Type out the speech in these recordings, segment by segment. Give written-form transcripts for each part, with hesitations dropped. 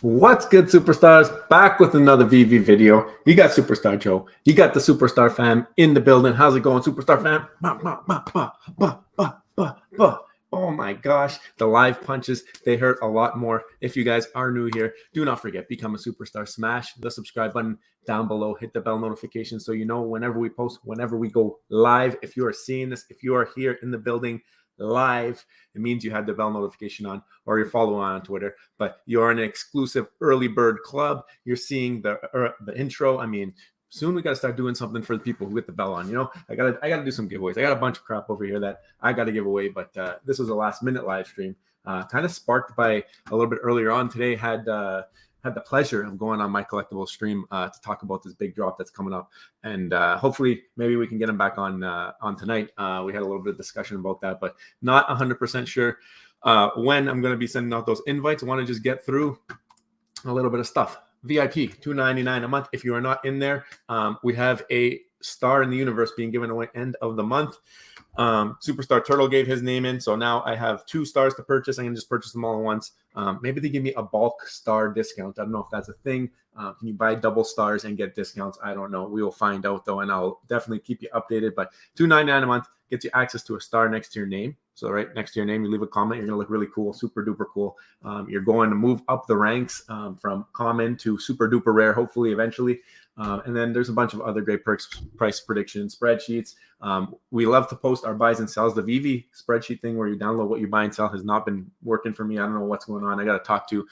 What's good, superstars? Back with another VV video. You got Superstar Joe. You got the Superstar fam in the building. How's it going, Superstar fam? Oh my gosh, the live punches, they hurt a lot more. If you guys are new here, do not forget, become a superstar. Smash the subscribe button down below. Hit the bell notification so you know whenever we post, whenever we go live. If you are seeing this, if you are here in the building live, it means you had the bell notification on, or you're following on Twitter, but you're in an exclusive early bird club. You're seeing the intro. I mean, soon we got to start doing something for the people who get the bell on. You know, I gotta do some giveaways. I got a bunch of crap over here that I got to give away, but this was a last minute live stream, kind of sparked by a little bit earlier on today. Had the pleasure of going on my Collectibles stream to talk about this big drop that's coming up, and hopefully maybe we can get him back on tonight. We had a little bit of discussion about that, but not 100% sure when I'm going to be sending out those invites. I want to just get through a little bit of stuff. VIP $2.99 a month. If you are not in there, we have a star in the universe being given away end of the month. Superstar Turtle gave his name in, so now I have 2 stars to purchase. I can just purchase them all at once. Maybe they give me a bulk star discount. I don't know if that's a thing. Can you buy double stars and get discounts? I don't know. We will find out though, and I'll definitely keep you updated. But $2.99 a month gets you access to a star next to your name. So right next to your name, you leave a comment. You're gonna look really cool, super duper cool. You're going to move up the ranks from common to super duper rare, hopefully eventually. And then there's a bunch of other great perks, price predictions, spreadsheets. We love to post our buys and sells. The VV spreadsheet thing where you download what you buy and sell has not been working for me. I don't know what's going on. I got to talk to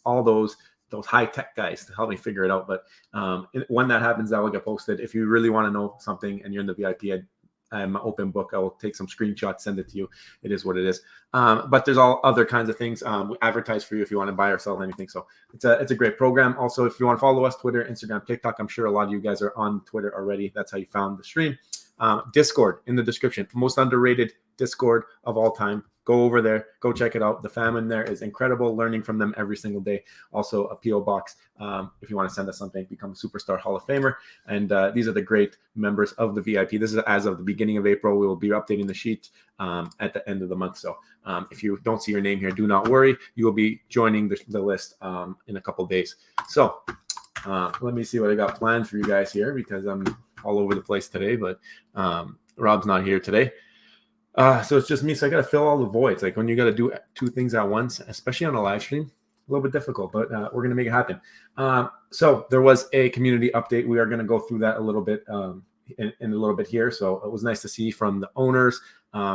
all those high tech guys to help me figure it out. But when that happens, that will get posted. If you really want to know something and you're in the VIP, I'm an open book. I will take some screenshots, send it to you. It is what it is. But there's all other kinds of things. We advertise for you if you want to buy or sell anything. So it's a great program. Also, if you want to follow us, Twitter, Instagram, TikTok, I'm sure a lot of you guys are on Twitter already. That's how you found the stream. Discord in the description. Most underrated Discord of all time. Go over there. Go check it out. The fam in there is incredible. Learning from them every single day. Also a PO box. If you want to send us something, become a Superstar Hall of Famer. And these are the great members of the VIP. This is as of the beginning of April. We will be updating the sheet at the end of the month. So if you don't see your name here, do not worry. You will be joining the list in a couple days. So let me see what I got planned for you guys here, because I'm all over the place today, but Rob's not here today. So it's just me. So I got to fill all the voids. Like when you got to do 2 things at once, especially on a live stream, a little bit difficult, but we're going to make it happen. So there was a community update. We are going to go through that a little bit in a little bit here. So it was nice to see from the owners.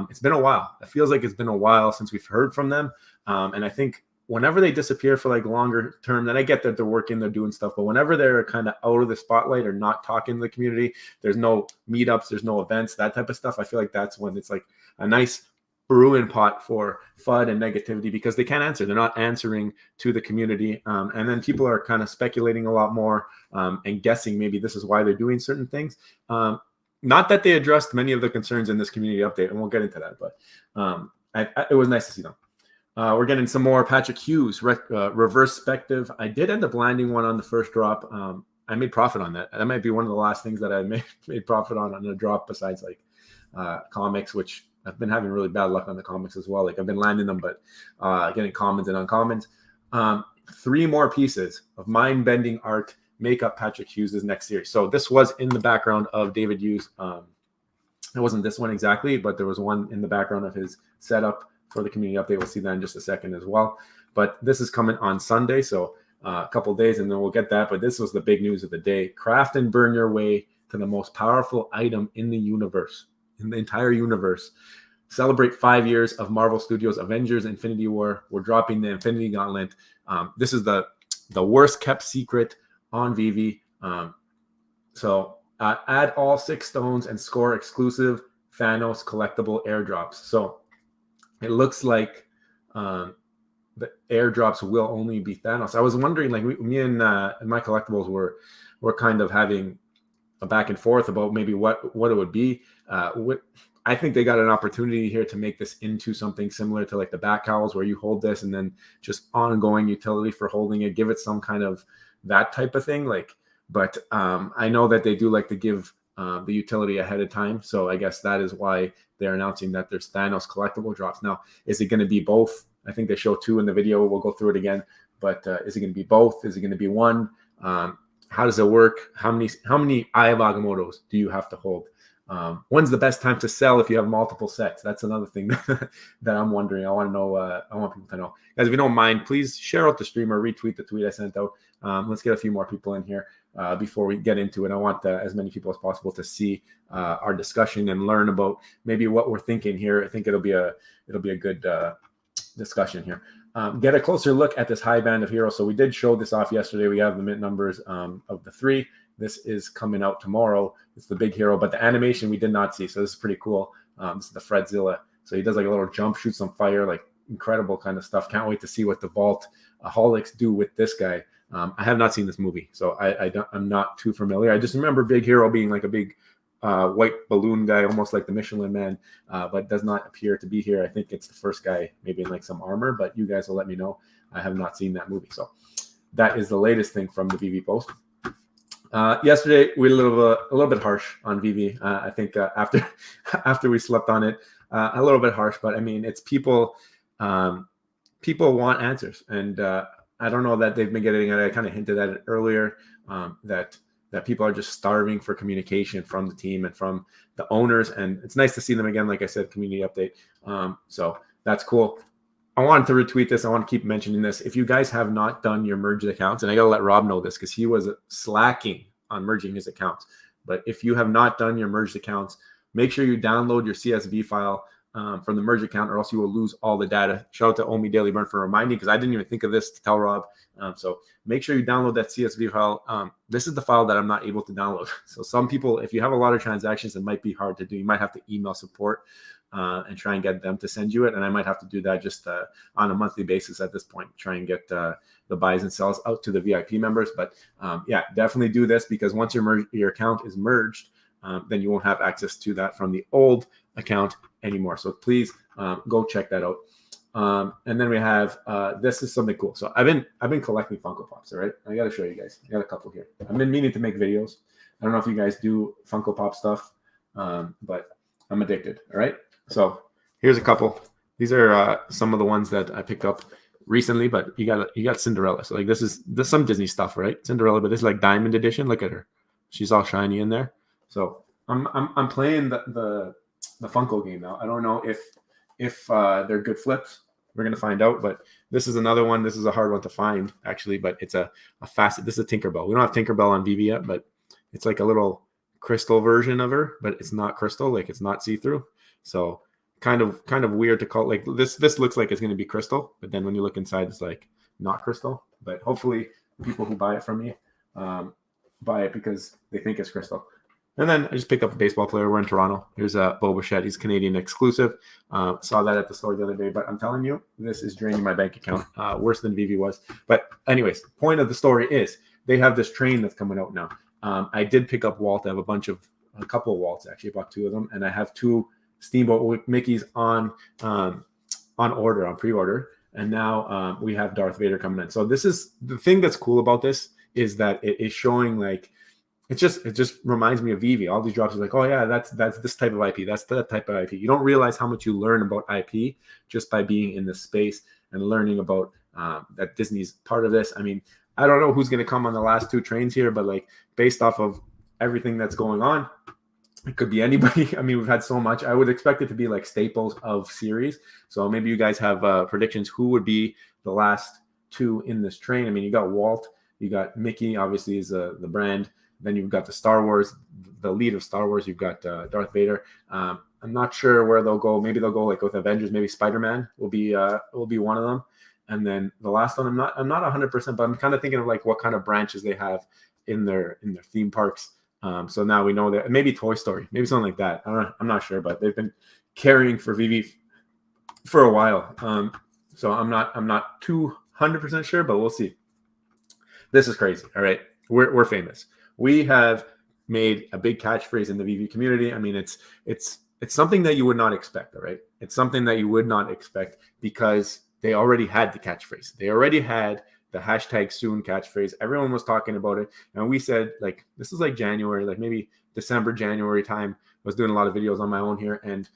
It's been a while. It feels like it's been a while since we've heard from them. And I think whenever they disappear for like longer term, then I get that they're working, they're doing stuff, but whenever they're kind of out of the spotlight or not talking to the community, there's no meetups, there's no events, that type of stuff. I feel like that's when it's like a nice brewing pot for FUD and negativity, because they can't answer. They're not answering to the community. And then people are kind of speculating a lot more and guessing maybe this is why they're doing certain things. Not that they addressed many of the concerns in this community update, and we'll get into that, but it was nice to see them. We're getting some more Patrick Hughes reverse spective. I did end up landing one on the first drop. I made profit on that. That might be one of the last things that I made profit on a drop, besides like comics, which I've been having really bad luck on the comics as well. Like I've been landing them, but getting commons and uncommons. 3 more pieces of mind-bending art make up Patrick Hughes' next series. So this was in the background of David Hughes. It wasn't this one exactly, but there was one in the background of his setup for the community update. We'll see that in just a second as well. But this is coming on Sunday, so a couple days, and then we'll get that. But this was the big news of the day. Craft and burn your way to the most powerful item in the universe, in the entire universe. Celebrate 5 years of Marvel Studios Avengers Infinity War. We're dropping the Infinity Gauntlet. This is the worst kept secret on VV. So add all 6 stones and score exclusive Thanos collectible airdrops. So it looks like the airdrops will only be Thanos. I was wondering, like me and my collectibles were kind of having a back and forth about maybe what it would be. I think they got an opportunity here to make this into something similar to like the back cowls, where you hold this and then just ongoing utility for holding it. Give it some kind of that type of thing. Like, but I know that they do like to give the utility ahead of time. So I guess that is why they're announcing that there's Thanos collectible drops. Now, is it going to be both? I think they show 2 in the video. We'll go through it again. but is it going to be both? Is it going to be one? How does it work? How many Eye of Agamottos do you have to hold? When's the best time to sell if you have multiple sets? That's another thing that I'm wondering. I want to know. I want people to know. Guys, if you don't mind, please share out the stream or retweet the tweet I sent out. Let's get a few more people in here before we get into it. I want as many people as possible to see our discussion and learn about maybe what we're thinking here. I think it'll be a good discussion here. Get a closer look at this high band of heroes. So we did show this off yesterday. We have the mint numbers of the 3. This is coming out tomorrow. It's the big hero, but the animation we did not see. So this is pretty cool. This is the Fredzilla. So he does like a little jump, shoots some fire, like incredible kind of stuff. Can't wait to see what the Vault Holics do with this guy. I have not seen this movie, so I'm not too familiar. I just remember Big Hero being like a big white balloon guy, almost like the Michelin Man, but does not appear to be here. I think it's the first guy, maybe in like some armor, but you guys will let me know. I have not seen that movie. So that is the latest thing from the VV post. Yesterday we were a little bit harsh on VV. I think after we slept on it, a little bit harsh. But I mean, it's people. People want answers, and I don't know that they've been getting it. I kind of hinted at it earlier that people are just starving for communication from the team and from the owners, and it's nice to see them again. Like I said, community update. So that's cool. I wanted to retweet this. I want to keep mentioning this. If you guys have not done your merged accounts, and I got to let Rob know this because he was slacking on merging his accounts. But if you have not done your merged accounts, make sure you download your CSV file from the merge account, or else you will lose all the data. Shout out to Omi Daily Burn for reminding, because I didn't even think of this to tell Rob. So make sure you download that CSV file. This is the file that I'm not able to download. So some people, if you have a lot of transactions, it might be hard to do. You might have to email support and try and get them to send you it. And I might have to do that just on a monthly basis at this point, try and get the buys and sells out to the VIP members. But yeah, definitely do this, because once your account is merged, then you won't have access to that from the old account anymore. So please go check that out. And then we have this is something cool. So I've been collecting Funko Pops. All right, I got to show you guys. I got a couple here. I've been meaning to make videos. I don't know if you guys do Funko Pop stuff, but I'm addicted. All right, so here's a couple. These are some of the ones that I picked up recently. But you got Cinderella. So like this is some Disney stuff, right? Cinderella, but this is like Diamond Edition. Look at her. She's all shiny in there. So I'm playing the Funko game now. I don't know if they're good flips. We're gonna find out. But this is another one. This is a hard one to find actually, but it's a facet. This is a Tinkerbell. We don't have Tinkerbell on VV yet, but it's like a little crystal version of her, but it's not crystal. Like it's not see-through. So kind of weird to call it. Like this looks like it's gonna be crystal, but then when you look inside, it's like not crystal. But hopefully people who buy it from me buy it because they think it's crystal. And then I just picked up a baseball player. We're in Toronto. Here's Bo Bichette. He's Canadian exclusive. Saw that at the store the other day. But I'm telling you, this is draining my bank account. Worse than VV was. But anyways, point of the story is they have this train that's coming out now. I did pick up Walt. I have a couple of Walts, actually. I bought 2 of them. And I have 2 Steamboat Mickeys on pre-order. And now we have Darth Vader coming in. So this is the thing that's cool about this, is that it is showing like, it just reminds me of VV. All these drops are like, oh yeah, that's this type of IP. That's that type of IP. You don't realize how much you learn about IP just by being in this space and learning about that Disney's part of this. I mean, I don't know who's going to come on the last 2 trains here, but like based off of everything that's going on, it could be anybody. I mean, we've had so much. I would expect it to be like staples of series. So maybe you guys have predictions. Who would be the last 2 in this train? I mean, you got Walt, you got Mickey, obviously is the brand. Then you've got the Star Wars, the lead of Star Wars. You've got Darth Vader. I'm not sure where they'll go. Maybe they'll go like with Avengers. Maybe Spider-Man will be one of them. And then the last one, I'm not 100%, but I'm kind of thinking of like what kind of branches they have in their theme parks. So now we know that maybe Toy Story, maybe something like that. I don't know. I'm not sure, but they've been carrying for VV for a while. So I'm not 200% sure, but we'll see. This is crazy. All right, we're famous. We have made a big catchphrase in the VV community. I mean, it's something that you would not expect, all right? It's something that you would not expect because they already had the catchphrase. They already had the #soon catchphrase. Everyone was talking about it. And we said, like, this is like January, like maybe December, January time. I was doing a lot of videos on my own here. And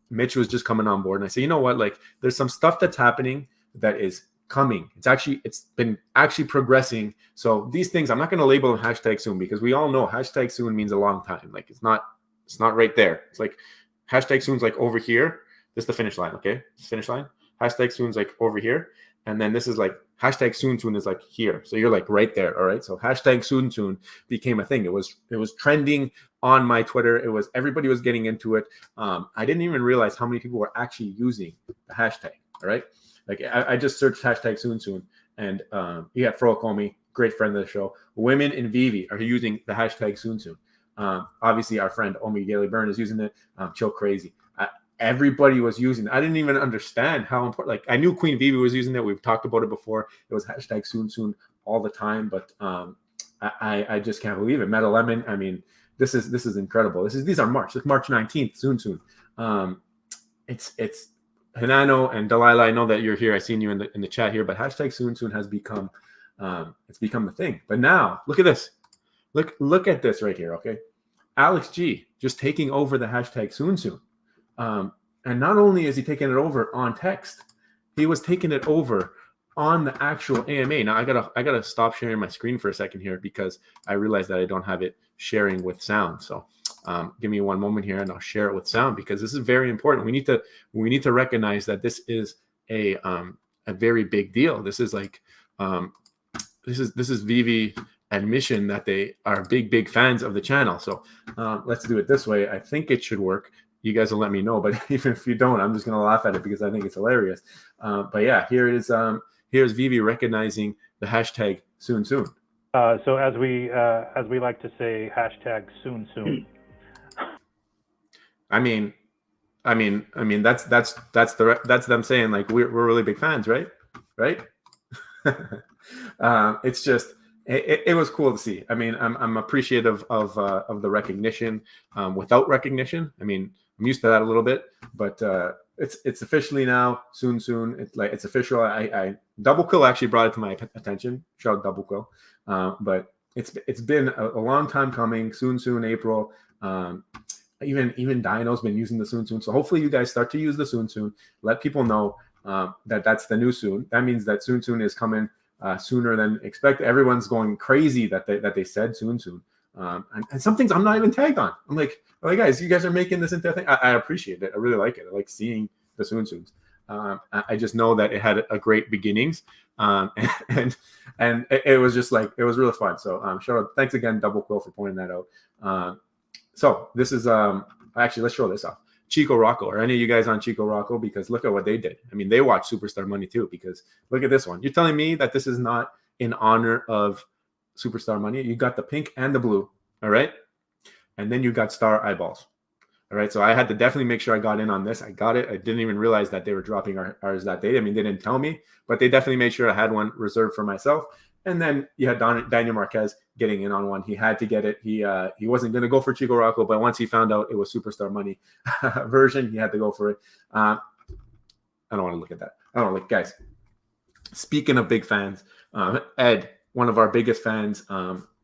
Mitch was just coming on board. And I said, you know what? Like, there's some stuff that's happening that is coming. It's been actually progressing. So these things, I'm not going to label them hashtag soon, because we all know hashtag soon means a long time. Like it's not right there. It's like hashtag soon's like over here. This is the finish line. Okay. Finish line. Hashtag soon's like over here. And then this is like hashtag soon is like here. So you're like right there. All right. So hashtag soon became a thing. It was trending on my Twitter. Everybody was getting into it. I didn't even realize how many people were actually using the hashtag. All right. Like I just searched hashtag soon, and you got Frocomi, great friend of the show. Women in Vivi are using the hashtag soon. Obviously, our friend Omi Gailey Byrne is using it. Chill Crazy. Everybody was using it. I didn't even understand how important. Like I knew Queen Vivi was using it. We've talked about it before. It was hashtag soon all the time. But I just can't believe it. Meta Lemon. I mean, this is incredible. These are March. It's March 19th. Soon. It's Hanano and Delilah. I know that you're here. I seen you in the chat here. But hashtag soon has become it's become the thing. But now look at this. Look at this right here. Okay, Alex G just taking over the hashtag soon. And not only is he taking it over on text, he was taking it over on the actual AMA. Now I gotta stop sharing my screen for a second here, because I realized that I don't have it sharing with sound. So give me one moment here, and I'll share it with sound, because this is very important. We need to recognize that this is a very big deal. This is like this is Vivi admission that they are big fans of the channel. So let's do it this way. I think it should work. You guys will let me know, but even if you don't, I'm just going to laugh at it because I think it's hilarious. But yeah, here it is. Here's Vivi recognizing the hashtag soon. So as we like to say, hashtag soon. I mean, that's them saying like we're really big fans, right? It's just it was cool to see. I mean, I'm appreciative of the recognition. Without recognition, I mean, I'm used to that a little bit, but it's officially now soon. It's official. I Double Quill actually brought it to my attention. Shout out Double Quill. But it's been a long time coming. Soon April. Even Dino's been using the soon. So hopefully you guys start to use the soon. Let people know that that's the new soon. That means that soon is coming sooner than expected. Everyone's going crazy that they said soon. And some things I'm not even tagged on. I'm like, guys, you guys are making this into a thing. I appreciate it. I really like it. I like seeing the soons. I just know that it had a great beginnings, and it was just like it was really fun. So shout out, thanks again, Double Quill, for pointing that out. So this is actually, let's show this off. Chico Rocco. Are any of you guys on Chico Rocco? Because look at what they did. I mean, they watch Superstar Money too. Because look at this one. You're telling me that this is not in honor of Superstar Money? You got the pink and the blue. All right. And then you got Star Eyeballs. All right. So I had to definitely make sure I got in on this. I got it. I didn't even realize that they were dropping ours that day. I mean, they didn't tell me, but they definitely made sure I had one reserved for myself. And then you had Daniel Marquez getting in on one. He had to get it. He wasn't going to go for Chico Rocco, but once he found out it was Superstar Money version, he had to go for it. I don't want to look at that. I don't look, guys. Speaking of big fans, Ed, one of our biggest fans,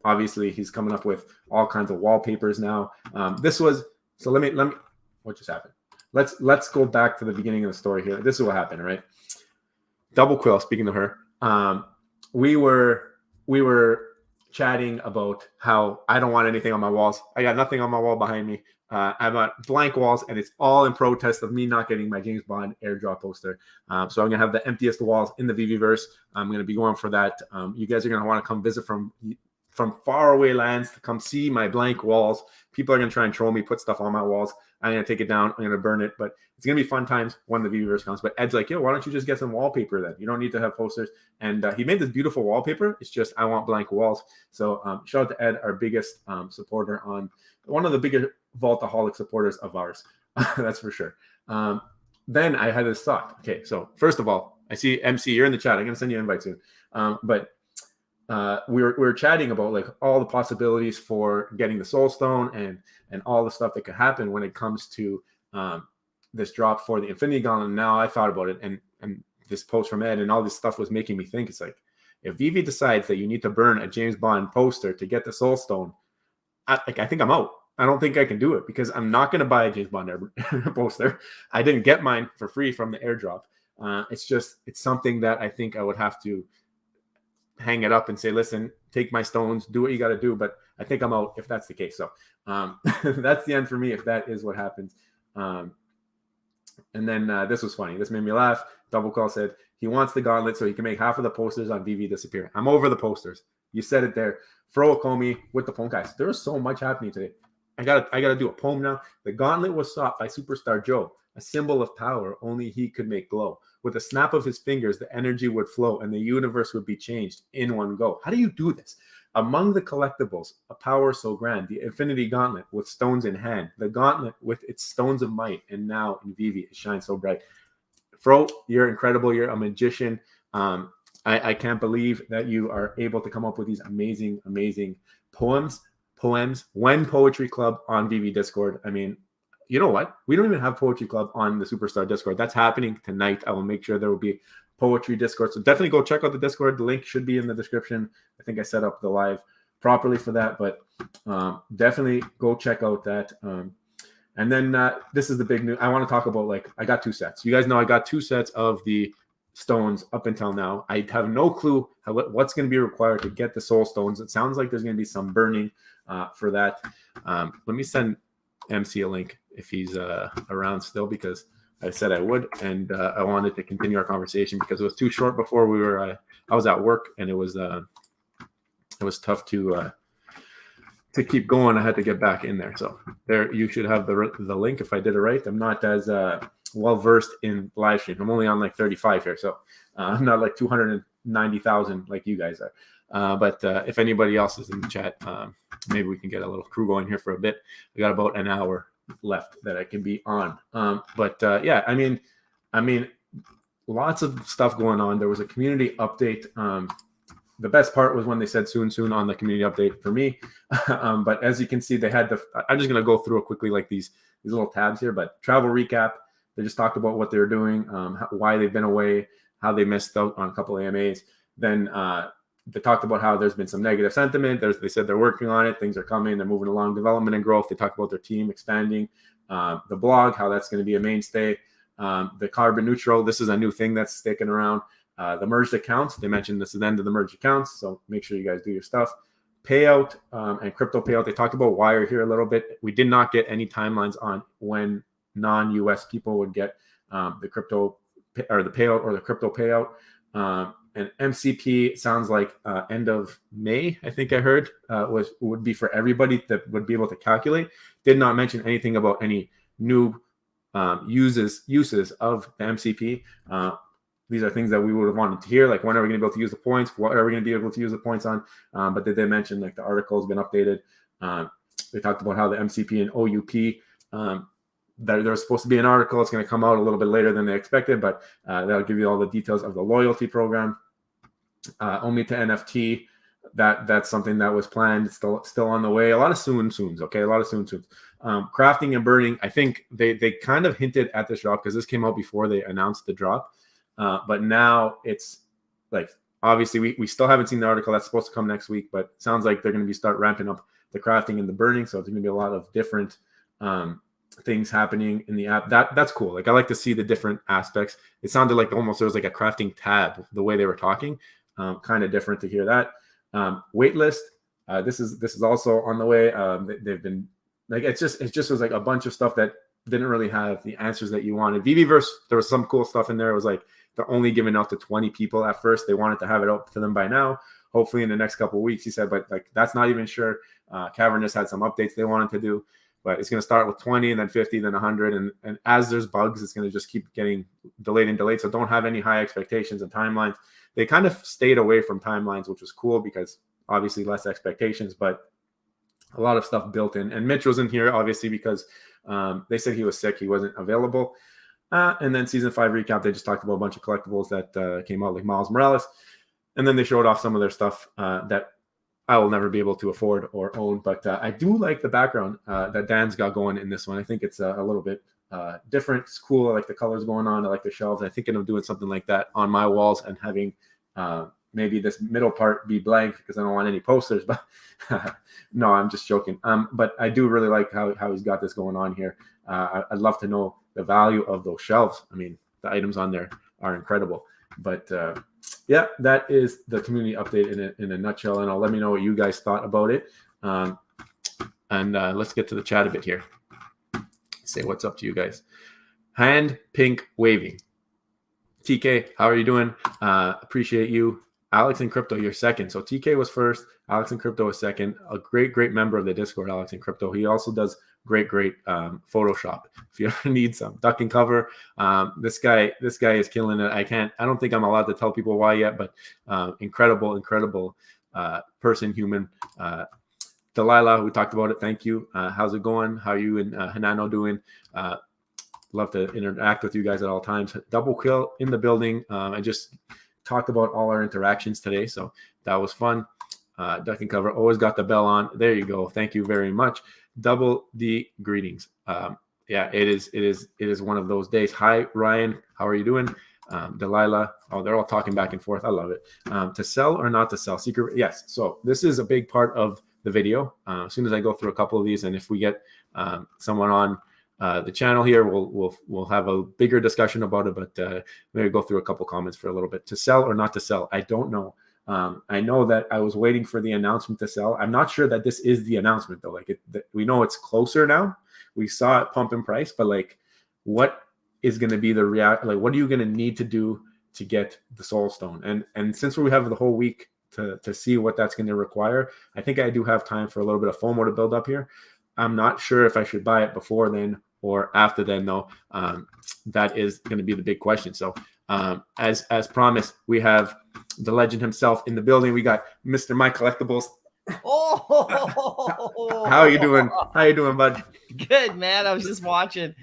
obviously he's coming up with all kinds of wallpapers now. Let me. What just happened? Let's go back to the beginning of the story here. This is what happened, right? Double Quill. Speaking of her, we were chatting about how I don't want anything on my walls. I got nothing on my wall behind me. I've got blank walls, and it's all in protest of me not getting my James Bond airdrop poster. So I'm going to have the emptiest walls in the VVverse. I'm going to be going for that. You guys are going to want to come visit from faraway lands to come see my blank walls. People are going to try and troll me, put stuff on my walls. I'm going to take it down. I'm going to burn it. But it's going to be fun times when the VVverse comes. But Ed's like, yo, why don't you just get some wallpaper then? You don't need to have posters. And he made this beautiful wallpaper. It's just I want blank walls. So shout out to Ed, our biggest supporter, on one of the biggest Vaultaholic supporters of ours. That's for sure. Then I had this thought. Okay, so first of all, I see MC, you're in the chat. I'm going to send you an invite soon. But we were chatting about like all the possibilities for getting the Soul Stone and all the stuff that could happen when it comes to this drop for the Infinity Gauntlet. Now I thought about it, and this post from Ed and all this stuff was making me think. It's like, if Vivi decides that you need to burn a James Bond poster to get the Soul Stone, I think I'm out. I don't think I can do it because I'm not going to buy a James Bond poster. I didn't get mine for free from the airdrop. It's something that I think I would have to hang it up and say, listen, take my stones, do what you got to do. But I think I'm out if that's the case. So that's the end for me if that is what happens. And then this was funny. This made me laugh. Double Call said he wants the gauntlet so he can make half of the posters on VV disappear. I'm over the posters. You said it there. Fro Comey with the poem, guys. There was so much happening today. I gotta do a poem now. The gauntlet was sought by Superstar Joe, a symbol of power only he could make glow. With a snap of his fingers, the energy would flow and the universe would be changed in one go. How do you do this? Among the collectibles, a power so grand, the Infinity Gauntlet with stones in hand, the gauntlet with its stones of might, and now in Vivi it shines so bright. Fro, you're incredible. You're a magician. I can't believe that you are able to come up with these amazing, amazing poems. When Poetry Club on VV Discord. I mean, you know what? We don't even have Poetry Club on the Superstar Discord. That's happening tonight. I will make sure there will be Poetry Discord. So definitely go check out the Discord. The link should be in the description. I think I set up the live properly for that, but definitely go check out that. And then this is the big news. I want to talk about, like, I got 2 sets. You guys know I got 2 sets of the stones up until now. I have no clue what's going to be required to get the soul stones. It sounds like there's going to be some burning for that. Let me send MC a link if he's around still, because I said I would, and I wanted to continue our conversation because it was too short before we were. I was at work, and it was tough to keep going. I had to get back in there. So there, you should have the link if I did it right. I'm not as well versed in live stream. I'm only on like 35 here, so I'm not like 290,000 like you guys are. But if anybody else is in the chat, maybe we can get a little crew going here for a bit. We got about an hour left that I can be on. Yeah, I mean, lots of stuff going on. There was a community update. The best part was when they said soon on the community update for me. But as you can see, they had I'm just going to go through it quickly, like these little tabs here. But travel recap. They just talked about what they were doing, why they've been away, how they missed out on a couple of AMAs. Then they talked about how there's been some negative sentiment. They said they're working on it. Things are coming. They're moving along, development and growth. They talked about their team expanding, the blog, how that's going to be a mainstay. The carbon neutral, this is a new thing that's sticking around. The merged accounts, they mentioned this is the end of the merged accounts, so make sure you guys do your stuff. Payout and crypto payout, they talked about Wire here a little bit. We did not get any timelines on when non-US people would get the crypto or the payout or the crypto payout. And MCP sounds like end of May, I think I heard, would be for everybody that would be able to calculate. Did not mention anything about any new uses of the MCP. These are things that we would have wanted to hear, like when are we going to be able to use the points? What are we going to be able to use the points on? But they did mention, like, the article has been updated. They talked about how the MCP and OUP, there's supposed to be an article. It's going to come out a little bit later than they expected, but that'll give you all the details of the loyalty program. Only to NFT, that's something that was planned. It's still on the way. A lot of soons. Okay, a lot of soons. Crafting and burning. I think they kind of hinted at this drop because this came out before they announced the drop. But now it's like, obviously we still haven't seen the article. That's supposed to come next week, but it sounds like they're going to start ramping up the crafting and the burning. So there's going to be a lot of different things happening in the app. That's cool. Like, I like to see the different aspects. It sounded like almost there was like a crafting tab the way they were talking. Kind of different to hear that. Waitlist. This is also on the way. They've been like, it just was like a bunch of stuff that didn't really have the answers that you wanted. VVverse, there was some cool stuff in there. It was like they're only giving out to 20 people at first. They wanted to have it out to them by now, hopefully in the next couple of weeks, he said, but like that's not even sure. Cavernous had some updates they wanted to do, but it's going to start with 20 and then 50, then 100. And as there's bugs, it's going to just keep getting delayed. So don't have any high expectations and timelines. They kind of stayed away from timelines, which was cool because obviously less expectations, but a lot of stuff built in. And Mitch was in here, obviously, because they said he was sick. He wasn't available. And then season 5 recap, they just talked about a bunch of collectibles that came out, like Miles Morales. And then they showed off some of their stuff that I will never be able to afford or own. But I do like the background that Dan's got going in this one. I think it's a little bit different. It's cool. I like the colors going on. I like the shelves. I think I'm doing something like that on my walls and having maybe this middle part be blank because I don't want any posters. But no, I'm just joking. But I do really like how he's got this going on here. I'd love to know the value of those shelves. I mean, the items on there are incredible. But yeah, that is the community update in a nutshell, and I'll let me know what you guys thought about it. And let's get to the chat a bit here. Say what's up to you guys. Hand pink waving. TK, how are you doing? Appreciate you. Alex and Crypto, you're second. So TK was first. Alex and Crypto was second. A great member of the Discord, Alex and Crypto. He also does great Photoshop. If you ever need some duck and cover, this guy is killing it. I don't think I'm allowed to tell people why yet, but incredible person, human. Delilah, we talked about it. Thank you. How's it going? How are you and Hanano doing? Love to interact with you guys at all times. Double kill in the building. I just talked about all our interactions today, so that was fun. Duck and cover, always got the bell on. There you go. Thank you very much. Double D greetings. Yeah, it is one of those days. Hi Ryan, how are you doing? Delilah, oh, they're all talking back and forth. I love it. To sell or not to sell? Secret, yes. So this is a big part of the video. As soon as I go through a couple of these, and if we get someone on the channel here, we'll have a bigger discussion about it, but maybe go through a couple comments for a little bit. To sell or not to sell? I don't know. I know that I was waiting for the announcement to sell. I'm not sure that this is the announcement though. Like we know it's closer now. We saw it pump in price, but like, what is going to be the like, what are you going to need to do to get the Soul Stone? And since we have the whole week to see what that's going to require, I think I do have time for a little bit of FOMO to build up here. I'm not sure if I should buy it before then or after then though. That is going to be the big question. So as promised, we have the legend himself in the building. We got Mr. Mike Collectibles. Oh, how are you doing? How you doing, bud? Good, man. I was just watching.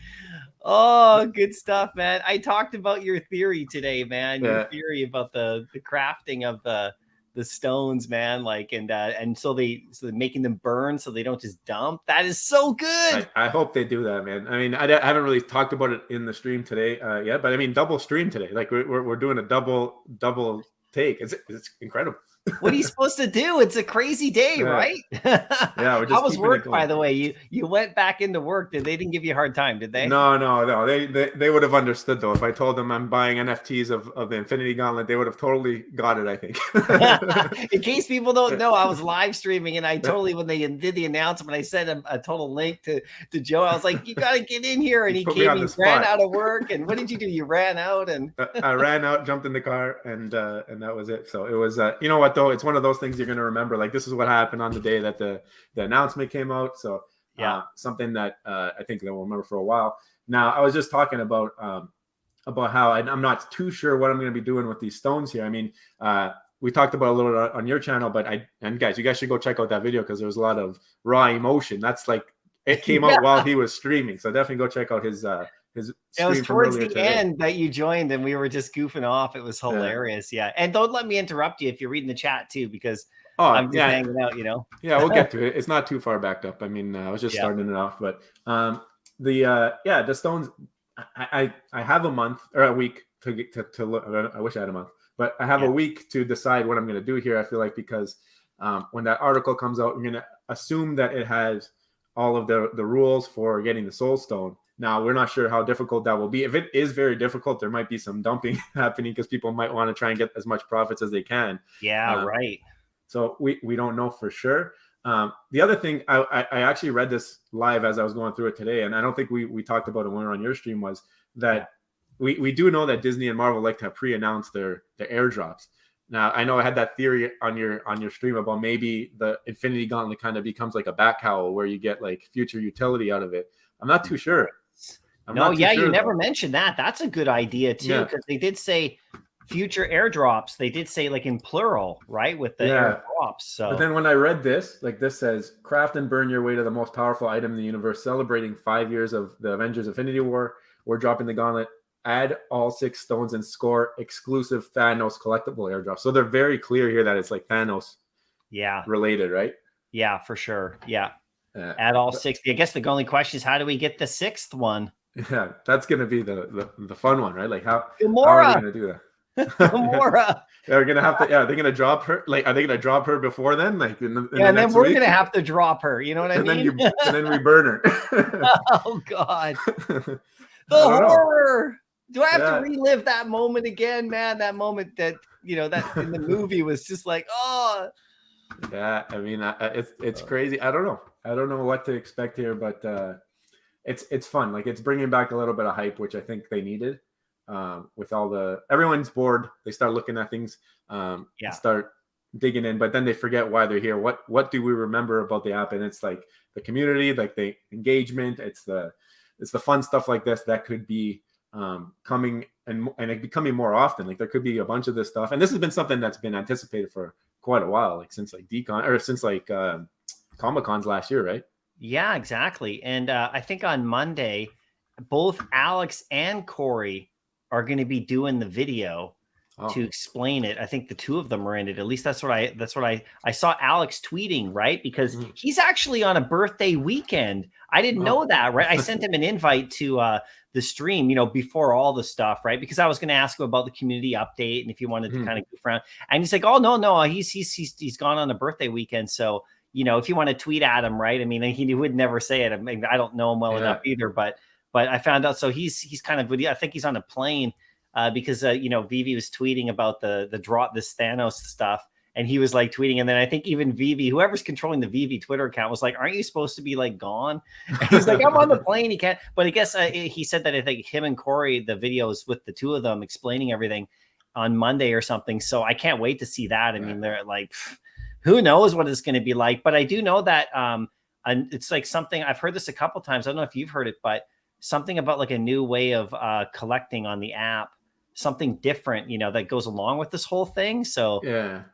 Oh, good stuff, man. I talked about your theory today, man. Your theory about the crafting of the stones, man. Like, and so they're making them burn so they don't just dump. That is so good. I hope they do that, man. I mean, I haven't really talked about it in the stream today yet, but I mean, double stream today. Like we're doing a double take. It's incredible. What are you supposed to do? It's a crazy day, right? Yeah. We're just How was work, by the way? You went back into work. They didn't give you a hard time, did they? No. They would have understood though. If I told them I'm buying NFTs of the Infinity Gauntlet, they would have totally got it, I think. In case people don't know, I was live streaming, and I totally, when they did the announcement, I sent a total link to Joe. I was like, "You got to get in here," and he ran out of work. And what did you do? You ran out, and I ran out, jumped in the car, and that was it. So it was, you know what though? It's one of those things you're going to remember. Like, this is what happened on the day that the announcement came out. So something that I think they'll remember for a while. Now, I was just talking about how I'm not too sure what I'm going to be doing with these stones here. I mean, we talked about a little on your channel, but guys, you guys should go check out that video because there was a lot of raw emotion. That's like, it came out while he was streaming. So definitely go check out his it was towards the end that you joined and we were just goofing off. It was hilarious. Yeah. And don't let me interrupt you if you're reading the chat too, because I'm just hanging out, you know? Yeah, we'll get to it. It's not too far backed up. I mean, I was just starting it off, but the stones, I have a month or a week to look. I wish I had a month, but I have a week to decide what I'm going to do here. I feel like because when that article comes out, I'm going to assume that it has all of the rules for getting the Soul Stone. Now, we're not sure how difficult that will be. If it is very difficult, there might be some dumping happening because people might want to try and get as much profits as they can. Yeah, right. So we don't know for sure. The other thing, I actually read this live as I was going through it today, and I don't think we talked about it when we were on your stream, was that we do know that Disney and Marvel like to pre-announce their airdrops. Now, I know I had that theory on your stream about maybe the Infinity Gauntlet kind of becomes like a back howl where you get like future utility out of it. I'm not too sure. You never mentioned that. That's a good idea too, because they did say future airdrops. They did say like in plural, right? With the airdrops. So, but then when I read this, like this says, craft and burn your way to the most powerful item in the universe, celebrating 5 years of the Avengers Infinity War. We're dropping the gauntlet. Add all 6 stones and score exclusive Thanos collectible airdrop. So they're very clear here that it's like Thanos related, right? Yeah, for sure. Yeah. Add all 6. I guess the only question is, how do we get the 6th one? Yeah, that's gonna be the fun one, right? Like how Gamora. How are they gonna do that? Gamora. They're gonna have to. Yeah, they're gonna drop her. Like, are they gonna drop her before then? Like, in the and then we're week? gonna have to drop her. You know what I mean? And then we burn her. Oh God, the horror. Do I have to relive that moment again, man? That moment that, you know, that in the movie was just like, oh. Yeah, I mean, it's crazy. I don't know what to expect here, but it's fun. Like, it's bringing back a little bit of hype, which I think they needed. With everyone's bored, they start looking at things, start digging in, but then they forget why they're here. What do we remember about the app? And it's like the community, like the engagement. It's the fun stuff like this that could be coming and it becoming more often. Like, there could be a bunch of this stuff, and this has been something that's been anticipated for quite a while, like since like Decon or since like Comic-Cons last year, right? Yeah, exactly. And I think on Monday, both Alex and Corey are going to be doing the video to explain it. I think the two of them are in it. At least that's what I saw Alex tweeting, right? Because he's actually on a birthday weekend. I didn't know that, right? I sent him an invite to the stream, you know, before all the stuff, right? Because I was going to ask him about the community update and if he wanted to kind of goof around. And he's like, oh, no, he's gone on a birthday weekend. So, you know, if you want to tweet at him, right? I mean, he would never say it. I mean, I don't know him well enough either, but I found out. So he's kind of, I think he's on a plane because, you know, Vivi was tweeting about the drop, this Thanos stuff. And he was like tweeting. And then I think even Vivi, whoever's controlling the Vivi Twitter account, was like, aren't you supposed to be like gone? And he's like, I'm on the plane. He can't. But I guess he said that I think him and Corey, the videos with the two of them explaining everything on Monday or something. So I can't wait to see that. I mean, they're like, who knows what it's going to be like. But I do know that and it's like something I've heard this a couple times. I don't know if you've heard it, but something about like a new way of collecting on the app. Something different, you know, that goes along with this whole thing. So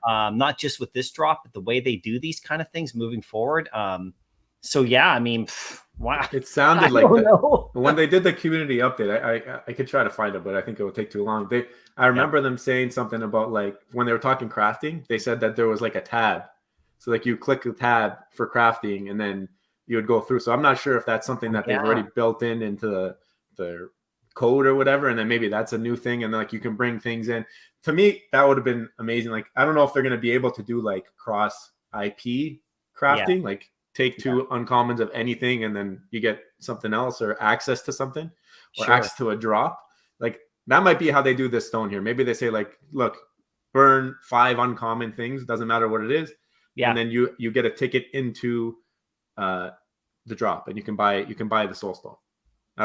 not just with this drop, but the way they do these kind of things moving forward. So yeah, I mean, wow. It sounded like when they did the community update, I could try to find it, but I think it would take too long. I remember them saying something about like when they were talking crafting, they said that there was like a tab. So like you click a tab for crafting and then you would go through. So I'm not sure if that's something that they've already built into the code or whatever, and then maybe that's a new thing, and like you can bring things in. To me, that would have been amazing. Like, I don't know if they're going to be able to do like cross IP crafting, like take two uncommons of anything and then you get something else or access to something or access to a drop. Like, that might be how they do this stone here. Maybe they say like, look, burn 5 uncommon things, doesn't matter what it is, and then you get a ticket into the drop, and you can buy the soul stone.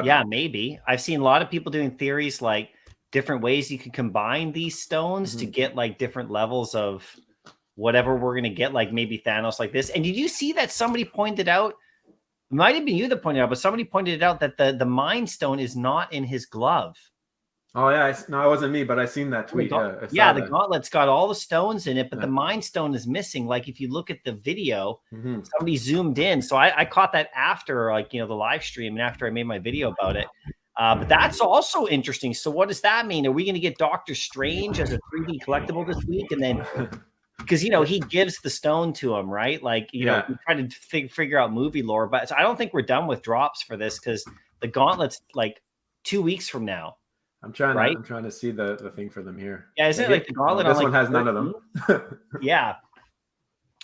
Yeah, maybe. I've seen a lot of people doing theories like different ways you could combine these stones to get like different levels of whatever we're going to get, like maybe Thanos like this. And did you see that somebody pointed out, it might have been you that pointed out, but somebody pointed out that the Mind Stone is not in his glove. Oh yeah, no, it wasn't me, but I seen that tweet. The Gauntlet's got all the stones in it, but the Mind Stone is missing. Like if you look at the video, somebody zoomed in. So I caught that after, like, you know, the live stream and after I made my video about it. But that's also interesting. So what does that mean? Are we going to get Doctor Strange as a 3D collectible this week? And then, because, you know, he gives the stone to him, right? Like, you know, we try to figure out movie lore, but I don't think we're done with drops for this because the Gauntlet's like 2 weeks from now. I'm trying to see the thing for them here. Yeah, isn't it like the Gauntlet? This one has none of them. Yeah.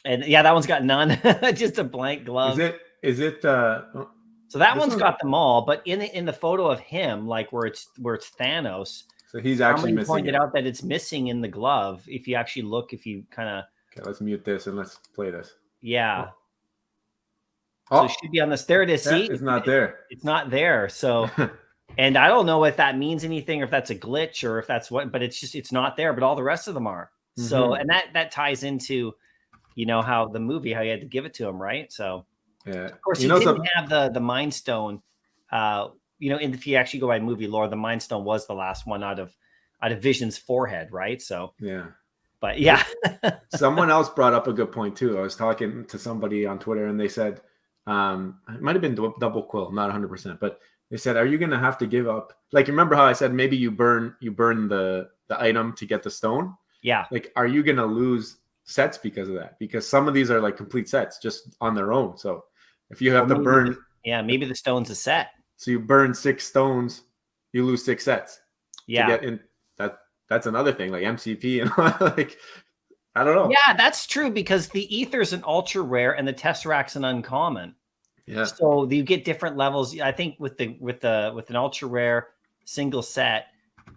And yeah, that one's got none. Just a blank glove. Is it so that one's got them all, but in the photo of him, like where it's Thanos. So he's actually missing. Pointed out that it's missing in the glove. If you actually look, if you kind of okay, let's mute this and let's play this. Yeah. So it should be on this. There it is. See, it's not there. It's not there. So and I don't know if that means anything or if that's a glitch or if that's what, but it's not there, but all the rest of them are. So, and that ties into, you know, how the movie, how you had to give it to him. Right. So of course he didn't have the Mind Stone, you know, if you actually go by movie lore, the Mind Stone was the last one out of Vision's forehead. Right. So, but yeah. Someone else brought up a good point too. I was talking to somebody on Twitter and they said, it might've been Double Quill, not 100%, but they said, are you going to have to give up? Like, remember how I said, maybe you burn the item to get the stone. Yeah. Like, are you going to lose sets because of that? Because some of these are like complete sets just on their own. So if you have to burn. Yeah. Maybe the stone's a set. So you burn 6 stones, you lose 6 sets. Yeah. To get in that's another thing, like MCP and like, I don't know. Yeah, that's true because the Ether's an ultra rare and the Tesseract's an uncommon. Yeah. So you get different levels. I think with an ultra rare single set,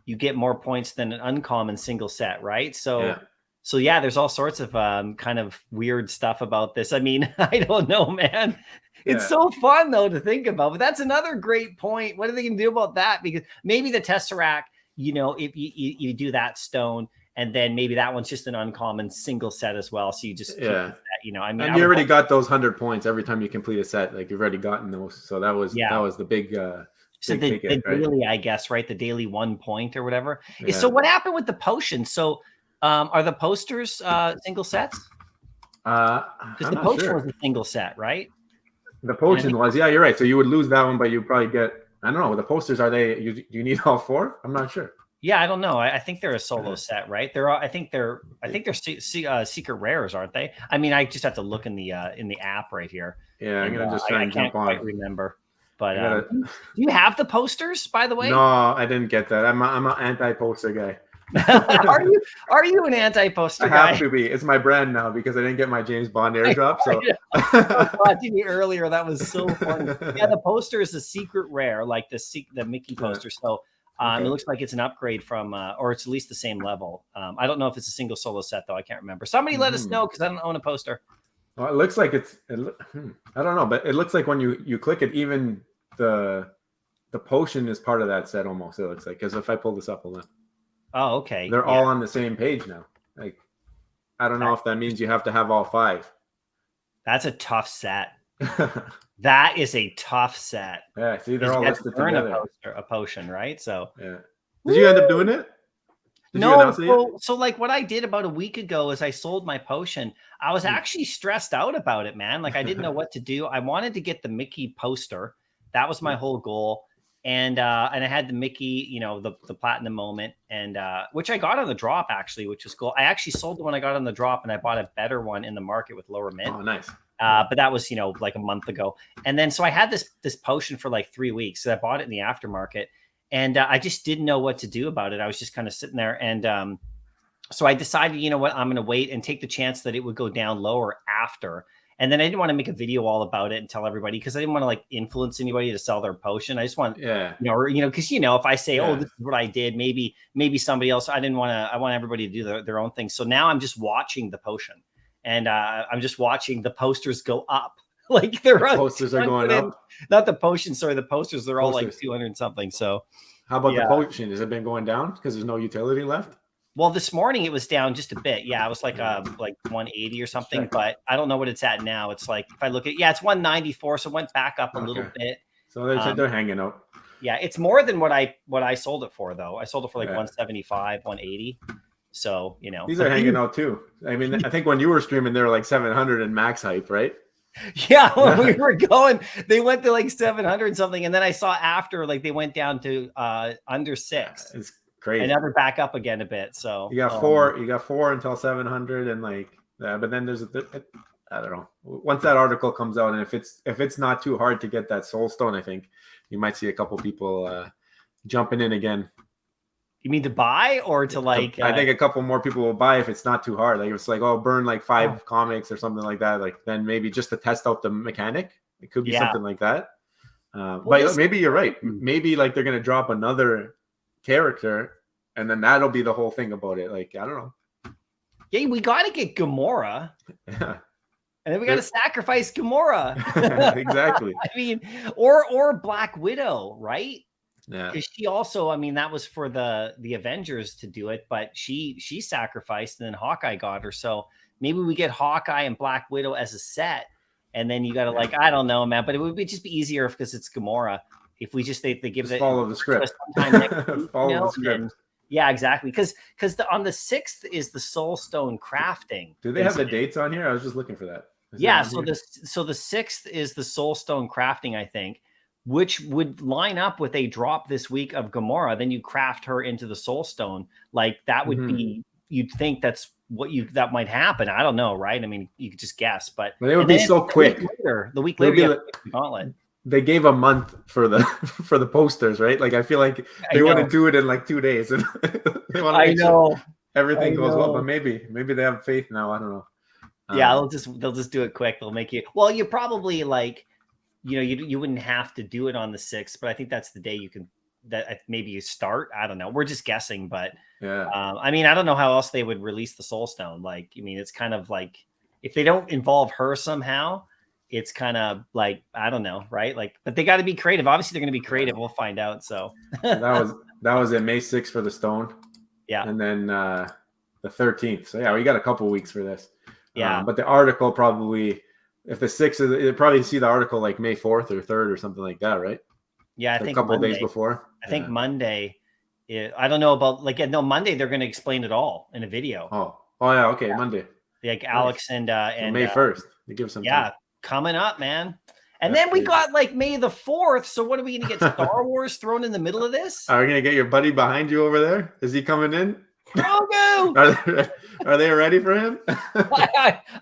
you get more points than an uncommon single set, right? So Yeah. so yeah, there's all sorts of kind of weird stuff about this. I mean, I don't know, man. It's Yeah. so fun though to think about. But that's another great point. What are they going to do about that? Because maybe the Tesseract, you know, if you do that stone, and then maybe that one's just an uncommon single set as well. So you just keep that, you know. I mean, and you already got those 100 points every time you complete a set. Like you've already gotten those. So that was the big. So big the ticket, daily, right? I guess, right? The daily 1 point or whatever. Yeah. So what happened with the potion? So are the posters single sets? Because the potion was a single set, right? The potion was, yeah, you're right. So you would lose that one, but you probably get, I don't know, the posters, are they, you need all 4? I'm not sure. Yeah, I don't know. I think they're a solo set, right? I think they're secret rares, aren't they? I mean, I just have to look in the app right here. Yeah, I'm gonna just try and jump on. I can't remember. But do you have the posters, by the way? No, I didn't get that. I'm an anti-poster guy. Are you an anti-poster guy? I have to be. It's my brand now because I didn't get my James Bond airdrop. So I was watching you earlier. That was so funny. Yeah, the poster is a secret rare, like the Mickey poster. So it looks like it's an upgrade from, or it's at least the same level. I don't know if it's a single solo set though. I can't remember. Somebody let us know because I don't own a poster. Well, it looks like it's. I don't know, but it looks like when you click it, even the potion is part of that set almost. It looks like, because if I pull this up, hold on. Oh, okay. They're all on the same page now. Like, I don't know if that means you have to have all 5. That's a tough set. That is a tough set. Yeah, see, they're all listed together. A potion, right? So yeah. Did you end up doing it? No. So like what I did about a week ago is I sold my potion. I was actually stressed out about it, man. Like I didn't know what to do. I wanted to get the Mickey poster. That was my whole goal. And I had the Mickey, you know, the platinum moment, and which I got on the drop actually, which was cool. I actually sold the one I got on the drop, and I bought a better one in the market with lower mint. Oh, nice. But that was, you know, like a month ago. And then so I had this potion for like 3 weeks. So I bought it in the aftermarket, and I just didn't know what to do about it. I was just kind of sitting there, and so I decided, you know what, I'm going to wait and take the chance that it would go down lower after. And then I didn't want to make a video all about it and tell everybody because I didn't want to like influence anybody to sell their potion. I just want, because if I say, oh, this is what I did, maybe somebody else. I want everybody to do their own thing. So now I'm just watching the potion, and I'm just watching the posters go up. Like the posters are going up. Not the potion, sorry, the posters. They're all like 200 something. So how about the potion? Has it been going down because there's no utility left? Well, this morning it was down just a bit. Yeah, it was like 180 or something, but I don't know what it's at now. It's like, if I look at, it's 194, so it went back up a little bit. So they're hanging out. Yeah, it's more than what I sold it for though. I sold it for like 175, 180. So, you know. These are hanging out too. I mean, I think when you were streaming, they were like 700 in max hype, right? Yeah, when we were going, they went to like 700 something, and then I saw after like they went down to under 6. It's crazy. And never back up again a bit. So you got 4. You got 4 until 700, and like, but then there's I don't know. Once that article comes out, and if it's not too hard to get that soul stone, I think you might see a couple people jumping in again. You mean to buy or to like? I think a couple more people will buy if it's not too hard. Like if it's like, oh, burn like 5 comics or something like that. Like then maybe just to test out the mechanic, it could be something like that. But maybe you're right. Maybe like they're gonna drop another character, and then that'll be the whole thing about it. Like I don't know. Yeah, we got to get Gamora. Yeah. And then we got to sacrifice Gamora. Exactly. I mean, or Black Widow, right? Yeah. Because she also, I mean, that was for the Avengers to do it, but she sacrificed, and then Hawkeye got her. So maybe we get Hawkeye and Black Widow as a set, and then you got to like, I don't know, man, but it would just be easier because it's Gamora. If we just they give it follow the script. Follow the script. Yeah, exactly. Because on the 6th is the Soul Stone crafting. Do they have the dates on here? I was just looking for that. So the 6th is the Soul Stone crafting, I think, which would line up with a drop this week of Gamora. Then you craft her into the Soul Stone. Like that would be, you'd think that might happen. I don't know, right? I mean, you could just guess, but it would be so quick. The week later, you have the Gauntlet. They gave a month for the posters, right? Like I feel like they want to do it in like 2 days, and they want to make sure everything goes well. But maybe they have faith now. I don't know. Yeah, they'll just do it quick. They'll make you. Well, you probably like, you wouldn't have to do it on the 6th, but I think that's the day you can that maybe you start. I don't know. We're just guessing, but Yeah. I mean, I don't know how else they would release the Soul Stone. Like, I mean, it's kind of like if they don't involve her somehow, it's kind of like I don't know, right? Like, but they got to be creative. Obviously, they're going to be creative. We'll find out. So that was it. May 6th for the stone. Yeah. And then the 13th. So yeah, we got a couple weeks for this. Yeah. But the article probably, if the 6th, you'll probably see the article like May 4th or 3rd or something like that, right? Yeah, I think a couple Monday. days before. I think Monday. I don't know about like no Monday. They're going to explain it all in a video. Oh yeah. Okay, Monday. Like Alex nice. and May 1st. They give some. Yeah, time. Coming up, man. And That's then we crazy. got like May the 4th. So what are we going to get? Star Wars thrown in the middle of this? Are we gonna get your buddy behind you over there? Is he coming in? Grogu! Are they ready for him?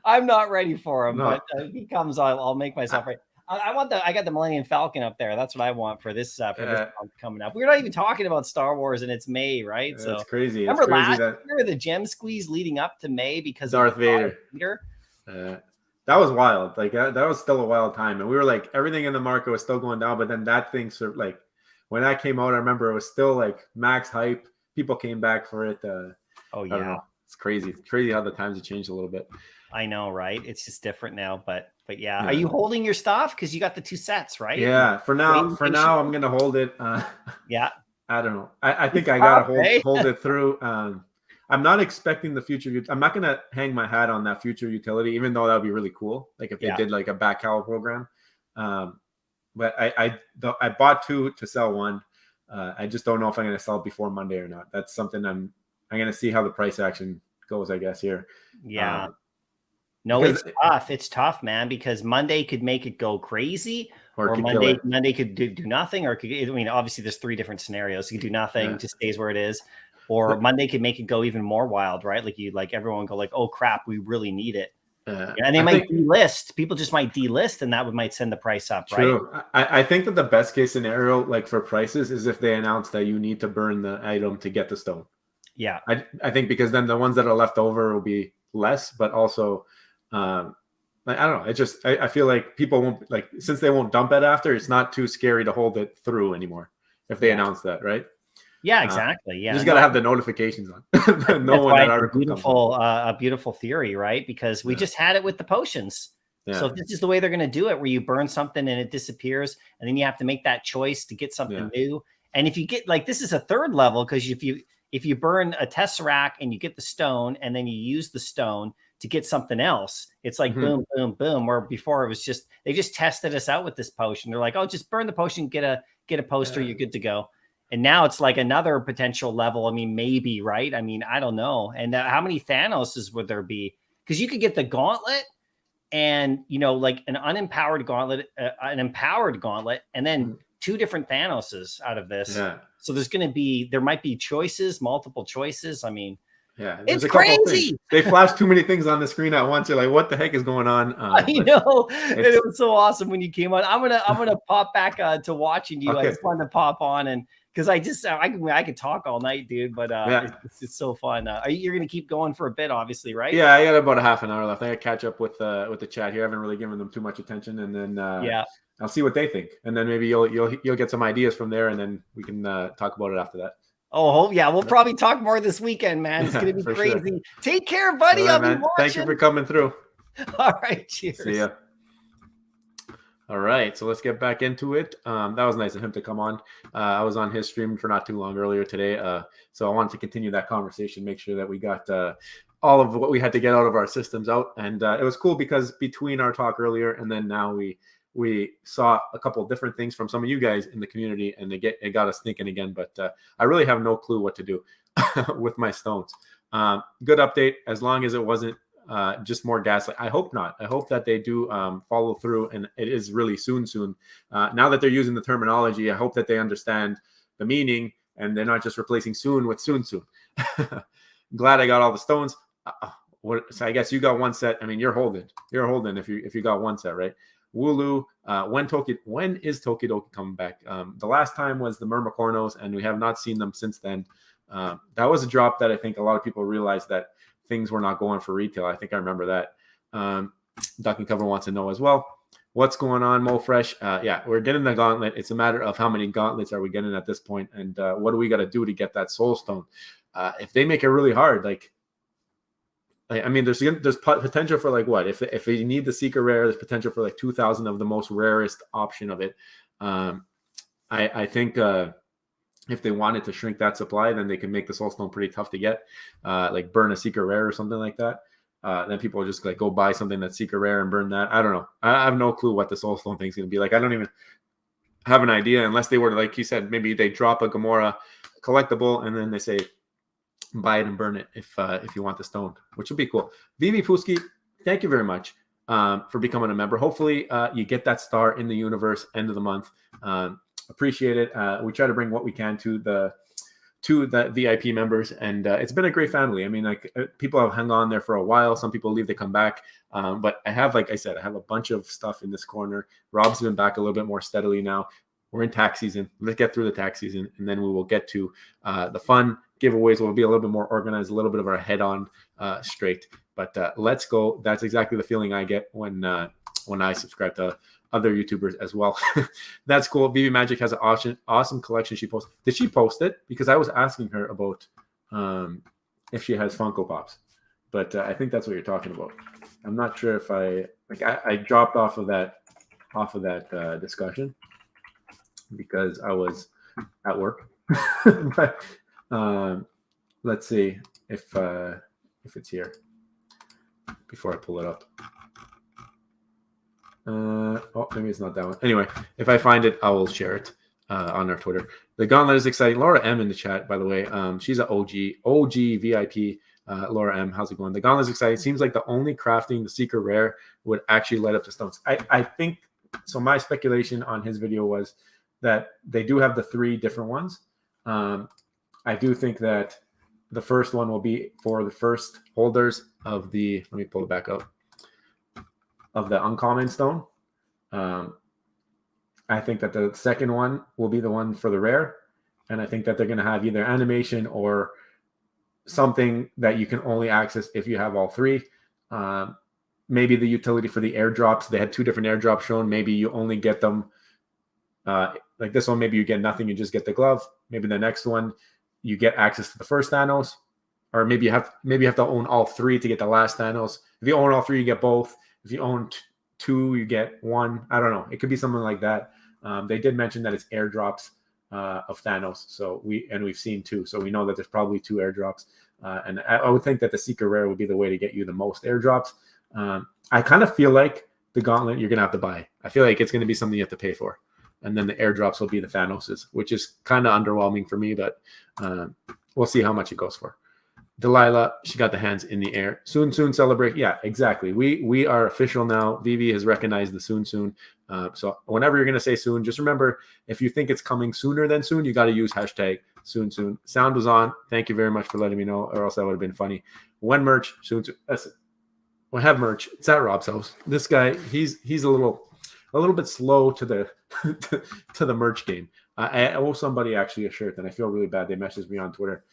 I'm not ready for him, No. but if he comes, I'll make myself ready. I got the Millennium Falcon up there. That's what I want for this this month coming up. We're not even talking about Star Wars, and it's May, right? That's So crazy. Remember it's crazy last that year the gem squeeze leading up to May because Darth of Vader. Vader? That was wild. Like that was still a wild time, and we were like everything in the market was still going down. But then that thing, like when that came out, I remember it was still like max hype. People came back for it. Oh I don't yeah, know. It's crazy. It's crazy how the times have changed a little bit. I know, right? It's just different now. But yeah, are you holding your stuff because you got the 2 sets, right? Yeah. For now, I'm gonna hold it. Yeah. I don't know. I think I gotta hold it through. I'm not expecting the future. I'm not gonna hang my hat on that future utility, even though that would be really cool. Like if they did like a back cowl program. But I bought 2 to sell 1. I just don't know if I'm gonna sell it before Monday or not. That's something I'm gonna see how the price action goes, I guess, here. Yeah. No, it's tough. It's tough, man, because Monday could make it go crazy, or Monday could do nothing, or I mean, obviously there's 3 different scenarios. You could do nothing, just stays where it is, or Monday could make it go even more wild, right? Like everyone go like, oh crap, we really need it. And they might delist. People just might delist, and that might send the price up, true. right? I think that the best case scenario, like for prices, is if they announce that you need to burn the item to get the stone. Yeah. I think because then the ones that are left over will be less, but also I don't know. I feel like people won't since they won't dump it after, it's not too scary to hold it through anymore if they announce that, right? Yeah, exactly. Yeah. You just got to have the notifications on. No one that article a beautiful theory, right? Because we just had it with the potions. Yeah. So if this is the way they're going to do it, where you burn something and it disappears, and then you have to make that choice to get something new. And if you get this is a 3rd level, because if you burn a Tesseract and you get the stone, and then you use the stone to get something else, it's like boom, boom, boom. Where before it was just they just tested us out with this potion. They're like, oh, just burn the potion, get a poster, you're good to go. And now it's like another potential level. I mean, maybe, right? I mean, I don't know. And how many Thanoses would there be? Because you could get the gauntlet, and like an unempowered gauntlet, an empowered gauntlet, and then 2 different Thanoses out of this. Yeah. So there might be multiple choices. I mean, it's crazy. They flash too many things on the screen at once. You're like, what the heck is going on? I know. It was so awesome when you came on. I'm gonna pop back to watching you. Okay. I just wanted to pop on and because I could talk all night, dude. But it's so fun. You're gonna keep going for a bit, obviously, right? Yeah, I got about a half an hour left. I got to catch up with the chat here. I haven't really given them too much attention, and then I'll see what they think, and then maybe you'll get some ideas from there, and then we can talk about it after that. Oh yeah, we'll probably talk more this weekend, man. It's gonna be crazy. Sure. Take care, buddy. Right, man. Thank you for coming through. All right, cheers. See ya. All right, so let's get back into it. That was nice of him to come on. I was on his stream for not too long earlier today, so I wanted to continue that conversation, make sure that we got all of what we had to get out of our systems out, and it was cool because between our talk earlier and then now we saw a couple of different things from some of you guys in the community, and it got us thinking again. But I really have no clue what to do with my stones. Good update, as long as it wasn't just more gaslight. I hope not. I hope that they do follow through, and it is really soon. Now that they're using the terminology, I hope that they understand the meaning, and they're not just replacing soon with soon. Glad I got all the stones. So I guess you got 1 set. I mean, you're holding if you got 1 set, right? Wooloo, when is Tokidoki coming back? The last time was the Myrmicornos, and we have not seen them since then. That was a drop that I think a lot of people realized that things were not going for retail. I think I remember that. Duck and Cover wants to know as well. What's going on, Mo Fresh? Yeah, we're getting the gauntlet. It's a matter of how many gauntlets are we getting at this point, and what do we got to do to get that soul stone? If they make it really hard, I mean, there's potential for like what? If you need the secret rare, there's potential for like 2,000 of the most rarest option of it. I think if they wanted to shrink that supply, then they can make the soul stone pretty tough to get, like burn a secret rare or something like that. Then people will just like go buy something that's secret rare and burn that. I don't know. I have no clue what the soul stone thing's going to be like. I don't even have an idea unless they were to, like you said, maybe they drop a Gamora collectible and then they say, buy it and burn it if you want the stone, which would be cool. Vivi Puski, thank you very much for becoming a member. Hopefully you get that star in the universe end of the month. Appreciate it. We try to bring what we can to the VIP members, and it's been a great family. I mean, like people have hung on there for a while. Some people leave, they come back. But I have, like I said, I have a bunch of stuff in this corner. Rob's been back a little bit more steadily now. We're in tax season. Let's get through the tax season, and then we will get to the fun giveaways. Will be a little bit more organized, a little bit of our head on straight. But let's go. That's exactly the feeling I get when I subscribe to other YouTubers as well. That's cool. BB Magic has an awesome collection she posted. Did she post it? Because I was asking her about if she has Funko Pops, but I think that's what you're talking about. I'm not sure if I dropped off of that discussion because I was at work. But let's see if it's here before I pull it up. Oh, maybe it's not that one. Anyway, if I find it, I will share it on our Twitter. The gauntlet is exciting. Laura M in the chat, by the way. She's an OG VIP. Laura M, how's it going? The gauntlet is exciting. Seems like the only crafting the secret rare would actually light up the stones. I think so. My speculation on his video was that they do have the 3 different ones. I do think that the first one will be for the first holders of the. Let me pull it back up. Of the uncommon stone. I think that the second one will be the one for the rare. And I think that they're going to have either animation or something that you can only access if you have all 3. Maybe the utility for the airdrops. They had 2 different airdrops shown. Maybe you only get them like this one. Maybe you get nothing. You just get the glove. Maybe the next one, you get access to the first Thanos. Or maybe you have to own all 3 to get the last Thanos. If you own all 3, you get both. If you own 2, you get 1. I don't know. It could be something like that. They did mention that it's airdrops of Thanos. So we've seen 2. So we know that there's probably 2 airdrops. And I would think that the secret rare would be the way to get you the most airdrops. I kind of feel like the gauntlet you're gonna have to buy. I feel like it's gonna be something you have to pay for. And then the airdrops will be the Thanoses, which is kind of underwhelming for me, but we'll see how much it goes for. Delilah, she got the hands in the air. Soon celebrate. Yeah, exactly. We are official now. Vivi has recognized the soon. So whenever you're going to say soon, just remember, if you think it's coming sooner than soon, you got to use hashtag soon. Sound was on. Thank you very much for letting me know, or else that would have been funny. When merch, soon. That's it. We have merch. It's at Rob's house. This guy, he's a little bit slow to the to the merch game. I owe somebody actually a shirt, and I feel really bad. They messaged me on Twitter.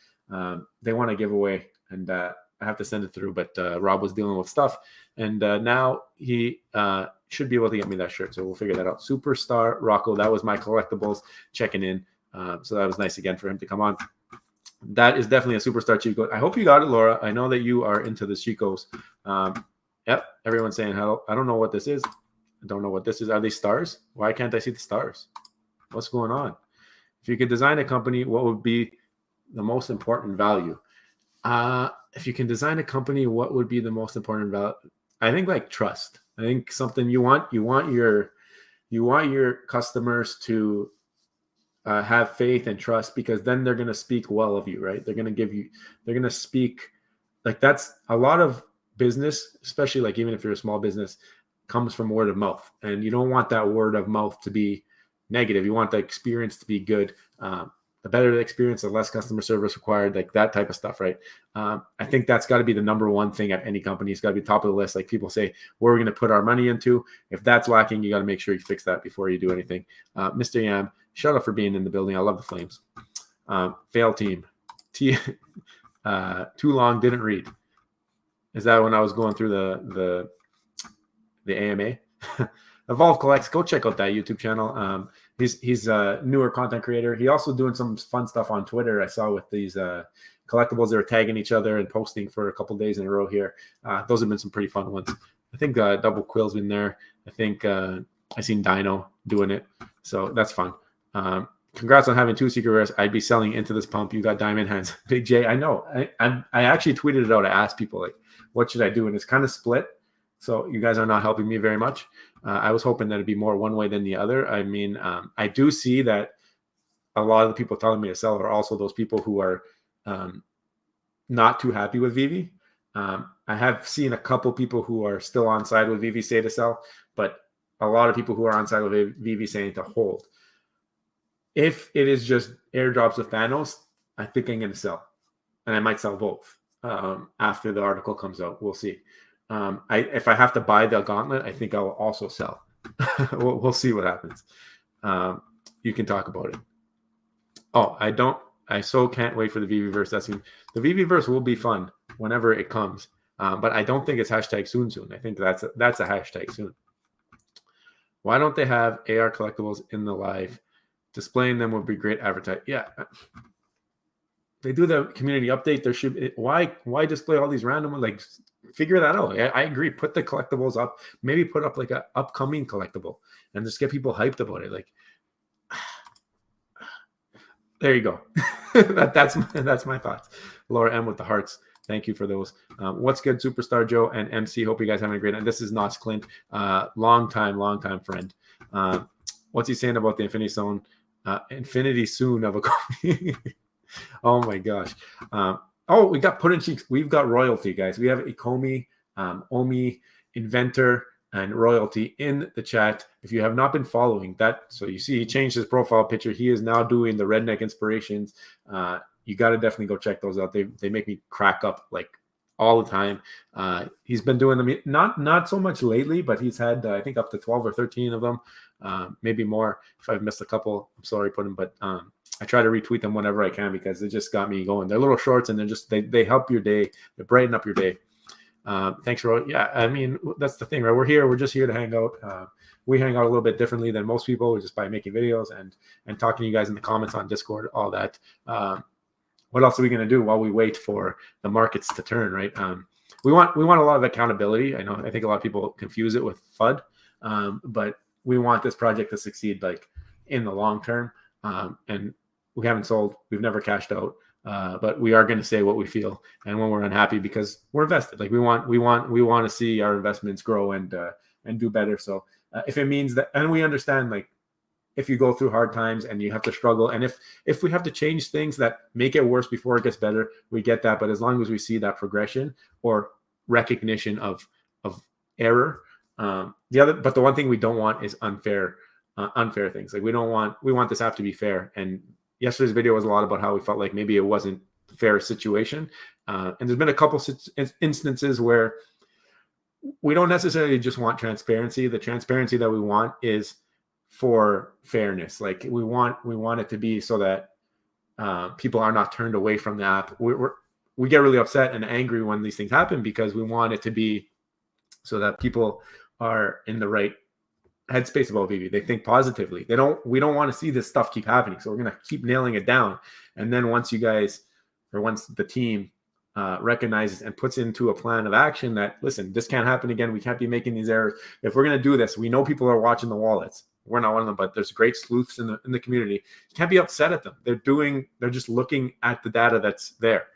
They want to give away, and I have to send it through, but Rob was dealing with stuff, and now he should be able to get me that shirt, so we'll figure that out. Superstar Rocco, that was my collectibles checking in, so that was nice again for him to come on. That is definitely a superstar Chico. I hope you got it, Laura. I know that you are into the Chicos. Yep, everyone's saying hello. I don't know what this is. I don't know what this is. Are they stars? Why can't I see the stars? What's going on? If you could design a company, what would be the most important value? If you can design a company, what would be the most important value? I think like trust. I think something you want your customers to have faith and trust, because then they're going to speak well of you, right? They're going to speak like, that's a lot of business, especially like even if you're a small business, comes from word of mouth, and you don't want that word of mouth to be negative. You want the experience to be good. The better the experience, the less customer service required, like that type of stuff, right? I think that's got to be the number one thing at any company. It's got to be top of the list. Like people say, where are we going to put our money into? If that's lacking, you got to make sure you fix that before you do anything. Mr. Yam, shout out for being in the building. I love the Flames. Fail team. Too long, didn't read. Is that when I was going through the AMA? Evolve Collects. Go check out that YouTube channel. He's a newer content creator. He also doing some fun stuff on Twitter. I saw with these collectibles. They were tagging each other and posting for a couple days in a row here. Those have been some pretty fun ones. I think Double Quill's been there. I think I seen Dino doing it. So that's fun. Congrats on having 2 secret rares. I'd be selling into this pump. You got diamond hands. Big J, I know. I actually tweeted it out. I asked people, like, what should I do? And it's kind of split. So you guys are not helping me very much. I was hoping that it'd be more one way than the other. I mean, I do see that a lot of the people telling me to sell are also those people who are not too happy with Vivi. I have seen a couple people who are still on side with Vivi say to sell, but a lot of people who are on side with Vivi saying to hold. If it is just airdrops of Thanos, I think I'm going to sell. And I might sell both after the article comes out. We'll see. If I have to buy the gauntlet, I think I'll also sell. we'll see what happens. You can talk about it. Oh, I so can't wait for the VV-verse. The VV-verse will be fun whenever it comes. But I don't think it's hashtag soon. I think that's a hashtag soon. Why don't they have AR collectibles in the live? Displaying them would be great advertising. Yeah. They do the community update. There should be, why display all these random ones? Like, figure that out. I agree. Put the collectibles up. Maybe put up like an upcoming collectible and just get people hyped about it. Like, there you go. that's my thoughts. Laura M with the hearts. Thank you for those. What's good, Superstar Joe and MC? Hope you guys having a great night. This is Nos Clint, long time friend. What's he saying about the Infinity Zone? Infinity soon of a copy. Oh my gosh. We got Puddin' Cheeks. We've got royalty, guys. We have Ikomi, Omi, Inventor, and royalty in the chat. If you have not been following that, so you see he changed his profile picture. He is now doing the redneck inspirations. You got to definitely go check those out. They make me crack up like all the time. He's been doing them not so much lately, but he's had I think up to 12 or 13 of them, maybe more. If I've missed a couple, I'm sorry, Puddin', but I try to retweet them whenever I can because they just got me going. They're little shorts and they help your day. They brighten up your day. Thanks for I mean, that's the thing, right? We're here. We're just here to hang out. We hang out a little bit differently than most people, just by making videos and talking to you guys in the comments on Discord, all that. What else are we going to do while we wait for the markets to turn, right? We want a lot of accountability. I think a lot of people confuse it with FUD, but we want this project to succeed like in the long term. And we haven't sold. We've never cashed out. But we are going to say what we feel and when we're unhappy because we're invested. Like we want to see our investments grow and do better. So if it means that, and we understand, like if you go through hard times and you have to struggle, and if we have to change things that make it worse before it gets better, we get that. But as long as we see that progression or recognition of error, the one thing we don't want is unfair things. Like we want this app to be fair. And yesterday's video was a lot about how we felt like maybe it wasn't a fair situation. And there's been a couple instances where we don't necessarily just want transparency. The transparency that we want is for fairness. Like we want it to be so that people are not turned away from the app. We get really upset and angry when these things happen because we want it to be so that people are in the right headspace about VV. They think positively. We don't want to see this stuff keep happening. So we're going to keep nailing it down. And then once the team recognizes and puts into a plan of action that, listen, this can't happen again. We can't be making these errors. If we're going to do this, we know people are watching the wallets. We're not one of them, but there's great sleuths in the community. You can't be upset at them. They're just looking at the data that's there.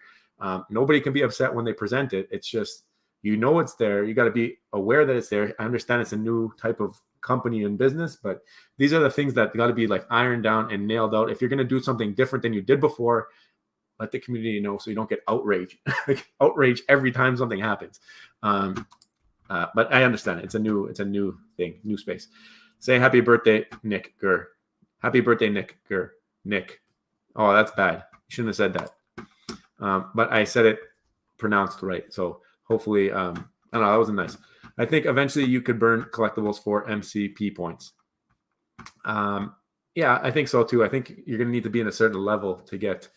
Nobody can be upset when they present it. It's just, it's there. You got to be aware that it's there. I understand it's a new type of company and business, but these are the things that got to be like ironed down and nailed out. If you're going to do something different than you did before, let the community know so you don't get outraged. Outrage every time something happens. But I understand it. It's a new thing, new space. Say happy birthday, Nick Gurr. Happy birthday, Nick Gurr. Nick. Oh, that's bad. You shouldn't have said that. But I said it pronounced right. So hopefully, I don't know. That wasn't nice. I think eventually you could burn collectibles for MCP points. Yeah, I think so too. I think you're going to need to be in a certain level to get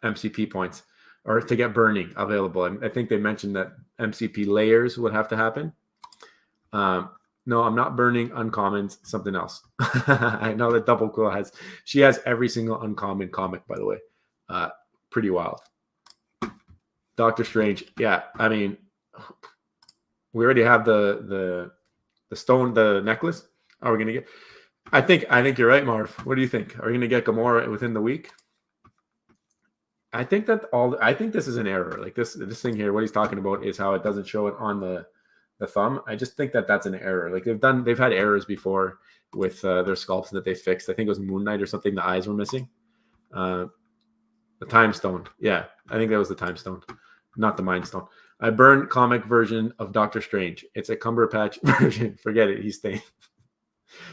MCP points or to get burning available. And I think they mentioned that MCP layers would have to happen. No, I'm not burning uncommons. Something else. I know that Double Quill she has every single uncommon comic, by the way. Pretty wild. Doctor Strange. Yeah, I mean, we already have the stone, the necklace. Are we gonna get? I think you're right, Marv. What do you think? Are we gonna get Gamora within the week? I think this is an error. Like this thing here, what he's talking about is how it doesn't show it on the thumb. I just think that's an error. Like they've had errors before with their sculpts that they fixed. I think it was Moon Knight or something. The eyes were missing. The Time Stone. Yeah, I think that was the Time Stone, not the Mind Stone. I burned comic version of Doctor Strange. It's a Cumberpatch version. Forget it. He's staying.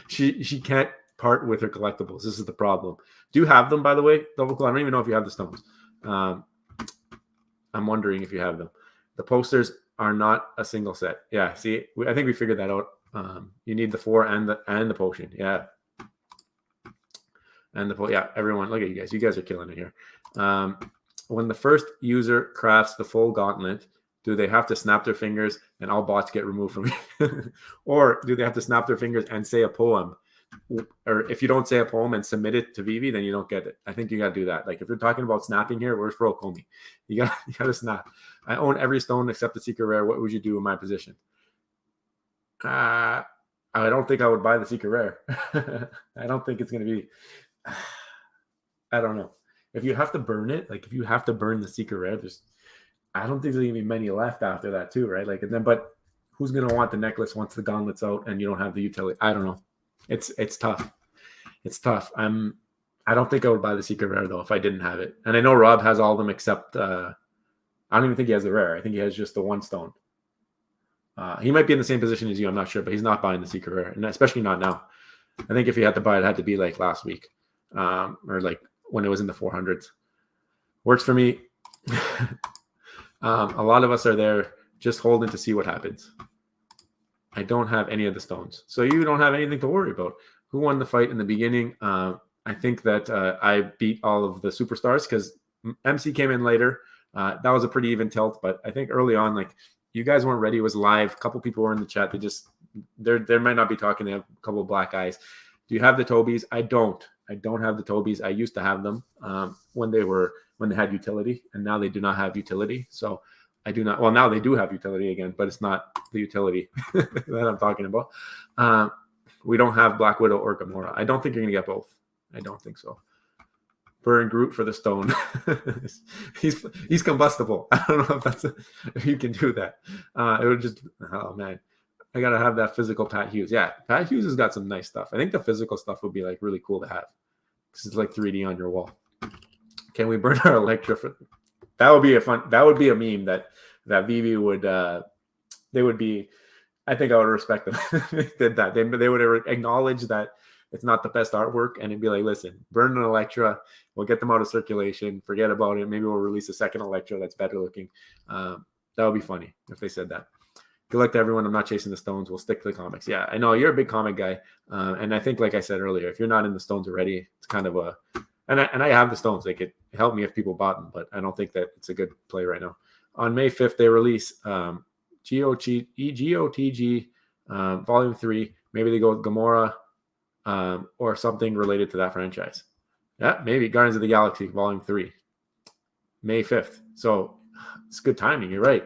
She can't part with her collectibles. This is the problem. Do you have them, by the way, Double Claw? I don't even know if you have the stones. I'm wondering if you have them. The posters are not a single set. Yeah, see, I think we figured that out. You need the 4 and the potion. Yeah. And everyone, look at you guys. You guys are killing it here. When the first user crafts the full gauntlet, do they have to snap their fingers and all bots get removed from it? Or do they have to snap their fingers and say a poem? Or if you don't say a poem and submit it to Vivi, then you don't get it. I think you got to do that. Like if you're talking about snapping here, where's Fro Comey? You got to snap. I own every stone except the secret rare. What would you do in my position? I don't think I would buy the secret rare. I don't think it's going to be. I don't know. If you have to burn it, like if you have to burn the secret rare, I don't think there's going to be many left after that too, right? Like, and then, but who's going to want the necklace once the gauntlet's out and you don't have the utility? I don't know. It's tough. It's tough. I don't think I would buy the secret rare though if I didn't have it. And I know Rob has all of them except I don't even think he has the rare. I think he has just the 1 stone. He might be in the same position as you. I'm not sure, but he's not buying the secret rare, and especially not now. I think if he had to buy it, it had to be like last week, or like when it was in the 400s. Works for me. A lot of us are there just holding to see what happens. I don't have any of the stones. So you don't have anything to worry about. Who won the fight in the beginning? I think that I beat all of the superstars because MC came in later. That was a pretty even tilt, but I think early on, like you guys weren't ready. It was live. A couple people were in the chat. They might not be talking. They have a couple of black eyes. Do you have the Tobies? I don't have the Tobies. I used to have them when they had utility, and now they do not have utility. So I do not. Well, now they do have utility again, but it's not the utility that I'm talking about. We don't have Black Widow or Gamora. I don't think you're gonna get both. I don't think so. Burn Groot for the stone. he's combustible. I don't know if you can do that. It would just. Oh man. I gotta have that physical Pat Hughes. Yeah, Pat Hughes has got some nice stuff. I think the physical stuff would be like really cool to have. This is like 3D on your wall. Can we burn our Electra? That would be a meme that Vivi would. They would be. I think I would respect them if they did that. They would acknowledge that it's not the best artwork, and it'd be like, listen, burn an Electra. We'll get them out of circulation. Forget about it. Maybe we'll release a second Electra that's better looking. That would be funny if they said that. Good luck to everyone. I'm not chasing the stones. We'll stick to the comics. Yeah, I know you're a big comic guy, and I think, like I said earlier, if you're not in the stones already, it's kind of a. And I have the stones. They could help me if people bought them, but I don't think that it's a good play right now. On May 5th, they release GOTG Volume 3. Maybe they go with Gamora or something related to that franchise. Yeah, maybe Guardians of the Galaxy Volume 3, May 5th. So it's good timing. You're right.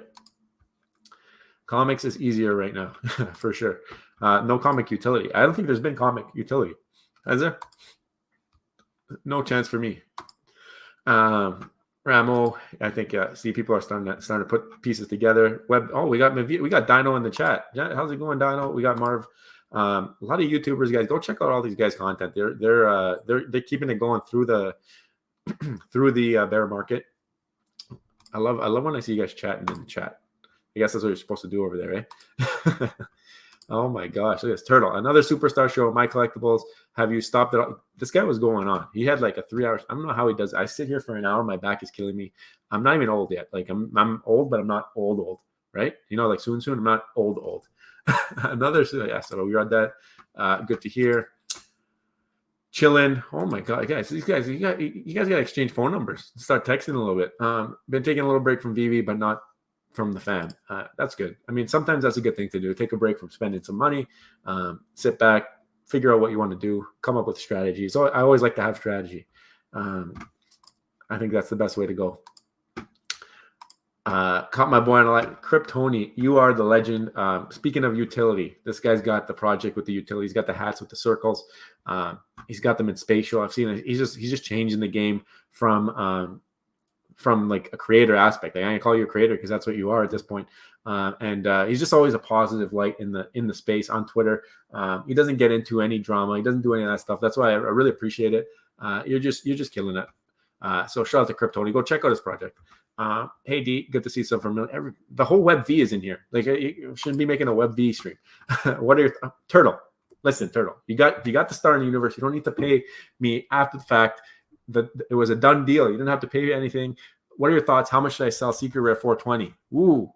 Comics is easier right now, for sure. No comic utility. I don't think there's been comic utility. Has there? No chance for me. Ramo, I think. See, people are starting to put pieces together. We got Dino in the chat. How's it going, Dino? We got Marv. A lot of YouTubers, guys. Go check out all these guys' content. They're keeping it going through the bear market. I love when I see you guys chatting in the chat. I guess that's what you're supposed to do over there, eh? Oh my gosh, look at this Turtle. Another superstar show, My Collectibles. Have you stopped it? This guy was going on. He had like a 3 hours. I don't know how he does it. I sit here for an hour. My back is killing me. I'm not even old yet. Like I'm old, but I'm not old, right? You know, like soon, I'm not old. Another, yeah, so we read that. Good to hear. Chilling. Oh my God, guys, you guys got to exchange phone numbers. Start texting a little bit. Been taking a little break from Vivi, but not from the fam. That's good. I mean, sometimes that's a good thing to do. Take a break from spending some money, sit back, figure out what you want to do, come up with strategies. So I always like to have strategy. I think that's the best way to go. Caught my boy on a light. Kryptoni, you are the legend. Speaking of utility, this guy's got the project with the utility. He's got the hats with the circles. He's got them in spatial. I've seen it. He's just changing the game from like a creator aspect. Like, I can call you a creator because that's what you are at this point. And he's just always a positive light in the space on Twitter. He doesn't get into any drama. He doesn't do any of that stuff. That's why I really appreciate it. You're just killing it. So shout out to Kryptoni. Go check out his project. Hey D, good to see some familiar. The whole Web V is in here. Like, you shouldn't be making a Web V stream. What are your Turtle? Listen, Turtle. You got the star in the universe. You don't need to pay me after the fact. That it was a done deal. You didn't have to pay anything. What are your thoughts? How much should I sell Secret Rare 420? Ooh.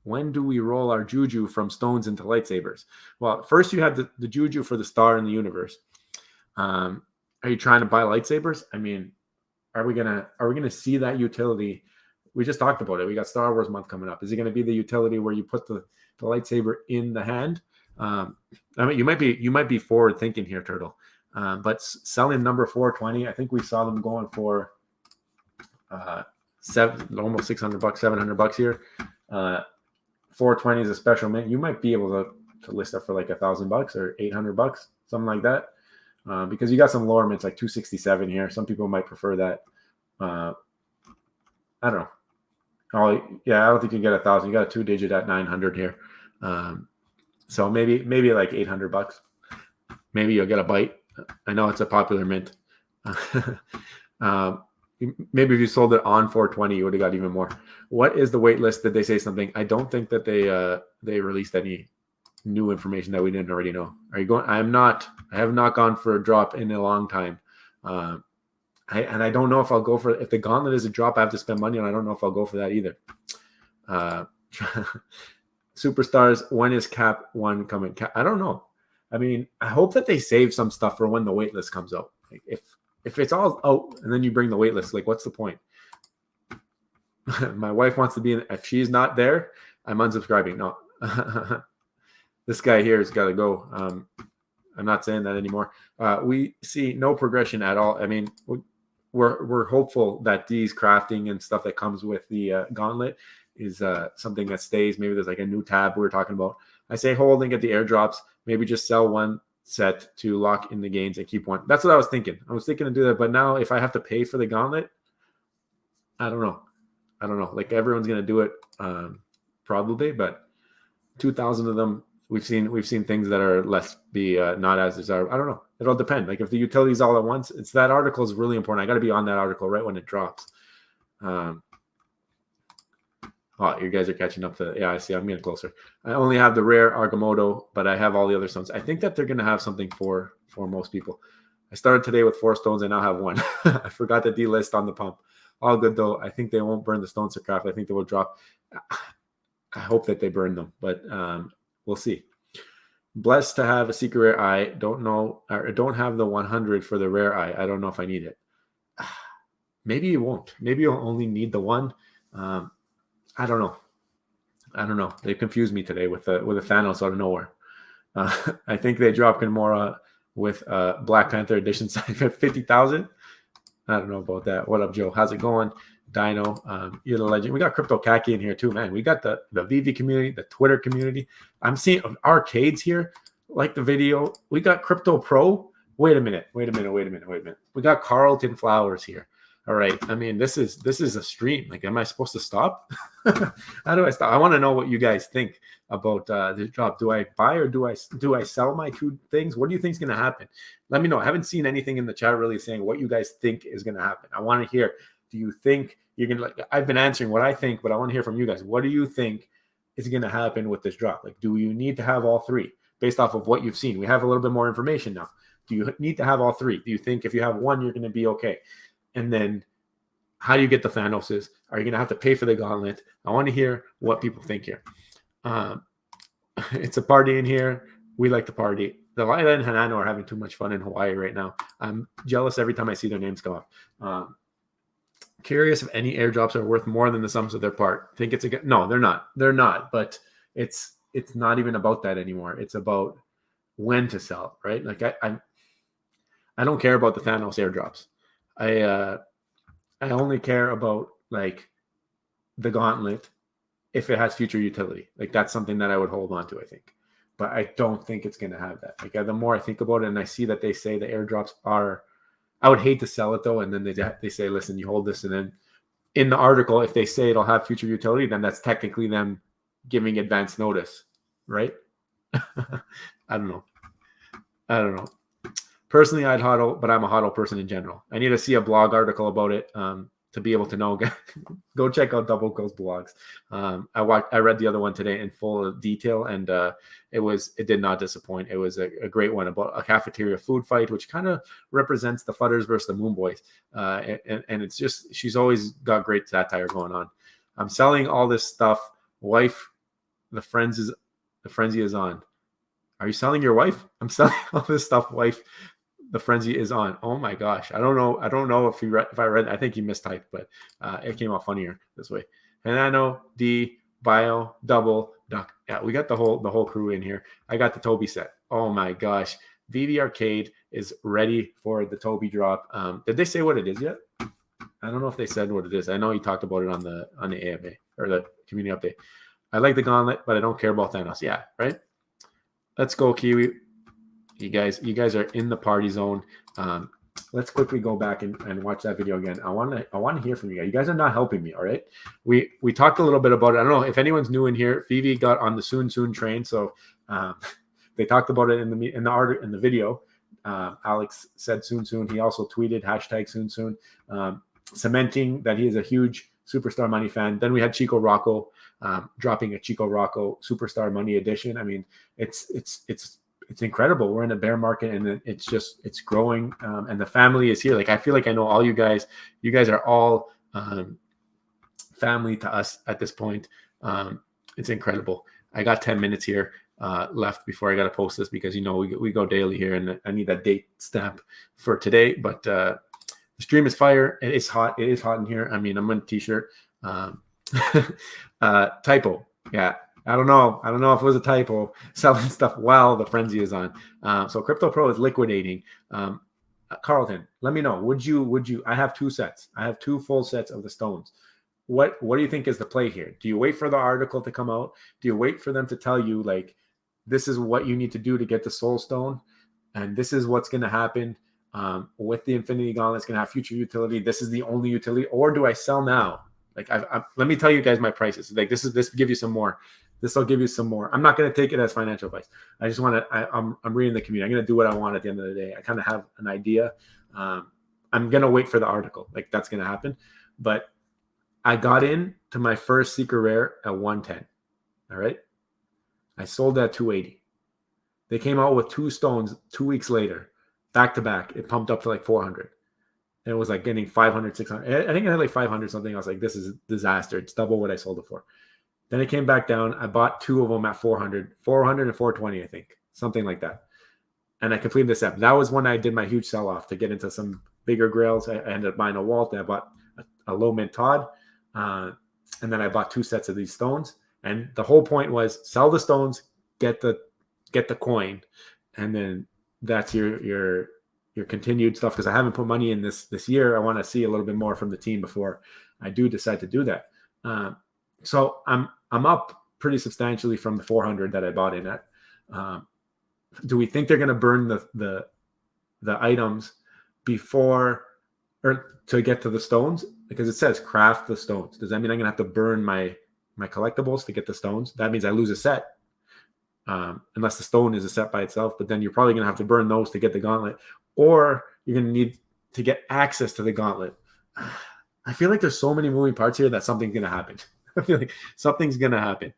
When do we roll our juju from stones into lightsabers? Well, first you had the juju for the star in the universe. Are you trying to buy lightsabers? I mean, are we gonna see that utility? We just talked about it. We got Star Wars month coming up. Is it gonna be the utility where you put the lightsaber in the hand? I mean, you might be forward thinking here, Turtle. But selling number 420, I think we saw them going for almost $600, $700 here. 420 is a special mint. You might be able to list that for like $1,000 or $800, something like that. Because you got some lower mints like 267 here. Some people might prefer that. I don't know. I don't think you get 1,000. You got a 2-digit at 900 here. So maybe like $800. Maybe you'll get a bite. I know it's a popular mint. Maybe if you sold it on 420, you would have got even more. What is the wait list? Did they say something? I don't think that they released any new information that we didn't already know. Are you going? I have not gone for a drop in a long time. I don't know if I'll go for, if the gauntlet is a drop, I have to spend money on. I don't know if I'll go for that either. Superstars, when is Cap 1 coming? I don't know. I mean, I hope that they save some stuff for when the wait list comes out. Like, if it's all out and then you bring the wait list, like, what's the point? My wife wants to be in. If she's not there, I'm unsubscribing. No, this guy here has got to go. I'm not saying that anymore. We see no progression at all. I mean, we're hopeful that these crafting and stuff that comes with the gauntlet is something that stays. Maybe there's like a new tab we were talking about. I say hold and get the airdrops. Maybe just sell one set to lock in the gains and keep one. That's what I was thinking. I was thinking to do that, but now if I have to pay for the gauntlet, I don't know. Like, everyone's gonna do it, probably, but 2,000 of them. We've seen things that are not as desirable. I don't know. It'll depend. Like, if the utility's all at once, it's that article is really important. I got to be on that article right when it drops. Oh, you guys are catching up to. Yeah, I see. I'm getting closer. I only have the rare Argamoto, but I have all the other stones. I think that they're going to have something for most people. I started today with 4 stones. I now have 1. I forgot to delist on the pump. All good, though. I think they won't burn the stones to craft. I think they will drop. I hope that they burn them, but we'll see. Blessed to have a secret rare eye. Don't know, or don't have the 100 for the rare eye. I don't know if I need it. Maybe you won't. Maybe you'll only need the 1. I don't know. They confused me today with a Thanos out of nowhere. I think they dropped Gamora with Black Panther edition size at 50,000. I don't know about that. What up, Joe? How's it going? Dino, you're the legend. We got Crypto Khaki in here too, man. We got the VV community, the Twitter community. I'm seeing arcades here. Like the video. We got Crypto Pro. Wait a minute. We got Carlton Flowers here. All right. I mean, this is a stream. Like, am I supposed to stop? How do I stop? I want to know what you guys think about this drop. Do I buy or do I sell my 2 things? What do you think is going to happen? Let me know. I haven't seen anything in the chat really saying what you guys think is going to happen. I want to hear. Do you think you're going to, like, I've been answering what I think, but I want to hear from you guys. What do you think is going to happen with this drop? Like, do you need to have all 3 based off of what you've seen? We have a little bit more information now. Do you need to have all 3? Do you think if you have 1, you're going to be okay? And then how do you get the Thanoses? Are you going to have to pay for the gauntlet? I want to hear what people think here. It's a party in here. We like to party. The Lila and Hanano are having too much fun in Hawaii right now. I'm jealous every time I see their names come up. Curious if any airdrops are worth more than the sums of their part. Think it's a no, they're not. They're not. But it's not even about that anymore. It's about when to sell, right? Like I don't care about the Thanos airdrops. I only care about like the gauntlet if it has future utility. Like that's something that I would hold on to, I think. But I don't think it's going to have that. Like the more I think about it, and I see that they say the airdrops are, I would hate to sell it though. And then they say, listen, you hold this, and then in the article, if they say it'll have future utility, then that's technically them giving advance notice, right? I don't know. Personally, I'd hodl, but I'm a hodl person in general. I need to see a blog article about it to be able to know. Go check out Double Co's blogs. I read the other one today in full detail, and it did not disappoint. It was a great one about a cafeteria food fight, which kind of represents the Fudders versus the Moon Boys. And it's just, she's always got great satire going on. I'm selling all this stuff. Wife, the frenzy is on. Are you selling your wife? I'm selling all this stuff. Wife, the frenzy is on. Oh my gosh. I don't know if I read, I think he mistyped, but it came out funnier this way. And I know D, Bio, Double, Duck. Yeah, we got the whole crew in here. I got the Toby set. Oh my gosh. VV Arcade is ready for the Toby drop. Did they say what it is yet? I don't know if they said what it is. I know he talked about it on the AMA or the community update. I like the gauntlet, but I don't care about Thanos. Yeah, right? Let's go, Kiwi. You guys are in the party zone. Let's quickly go back and watch that video again. I want to hear from you guys. You guys are not helping me, all right? We talked a little bit about it. I don't know if anyone's new in here. Vivi got on the soon train, so they talked about it in the video. Alex said soon. He also tweeted #soon, cementing that he is a huge Superstar Money fan. Then we had Chico Rocco dropping a Chico Rocco Superstar Money edition. I mean, it's incredible. We're in a bear market, and it's growing, and the family is here. Like I feel like I know all you guys. You guys are all family to us at this point. It's incredible. I got 10 minutes here left before I got to post this because we go daily here, and I need that date stamp for today. But the stream is fire. It is hot. It is hot in here. I mean, I'm in a t-shirt. Typo. Yeah. I don't know if it was a typo. Selling stuff while the frenzy is on. So Crypto Pro is liquidating. Carlton, let me know. Would you? I have 2 sets. I have 2 full sets of the stones. What do you think is the play here? Do you wait for the article to come out? Do you wait for them to tell you like this is what you need to do to get the soul stone, and this is what's going to happen with the Infinity Gauntlet? It's going to have future utility. This is the only utility, or do I sell now? Like let me tell you guys my prices. Like this will give you some more. This will give you some more. I'm not going to take it as financial advice. I just want to. I'm reading the community. I'm going to do what I want at the end of the day. I kind of have an idea. I'm going to wait for the article. Like that's going to happen. But I got in to my first secret rare at 110. All right. I sold at 280. They came out with 2 stones 2 weeks later, back to back. It pumped up to like 400. And it was like getting 500, 600. I think I had like 500 something. I was like, this is a disaster. It's double what I sold it for. Then it came back down. I bought 2 of them at 400 and 420, I think, something like that. And I completed the set. That was when I did my huge sell-off to get into some bigger grails. I ended up buying a Walt. I bought a low mint Todd. And then I bought 2 sets of these stones. And the whole point was sell the stones, get the coin. And then that's your continued stuff. Because I haven't put money in this year. I want to see a little bit more from the team before I do decide to do that. So I'm up pretty substantially from the 400 that I bought in at. Do we think they're going to burn the items before or to get to the stones? Because it says craft the stones. Does that mean I'm going to have to burn my collectibles to get the stones? That means I lose a set. Unless the stone is a set by itself, but then you're probably going to have to burn those to get the gauntlet, or you're going to need to get access to the gauntlet. I feel like there's so many moving parts here that something's going to happen. I feel like something's going to happen.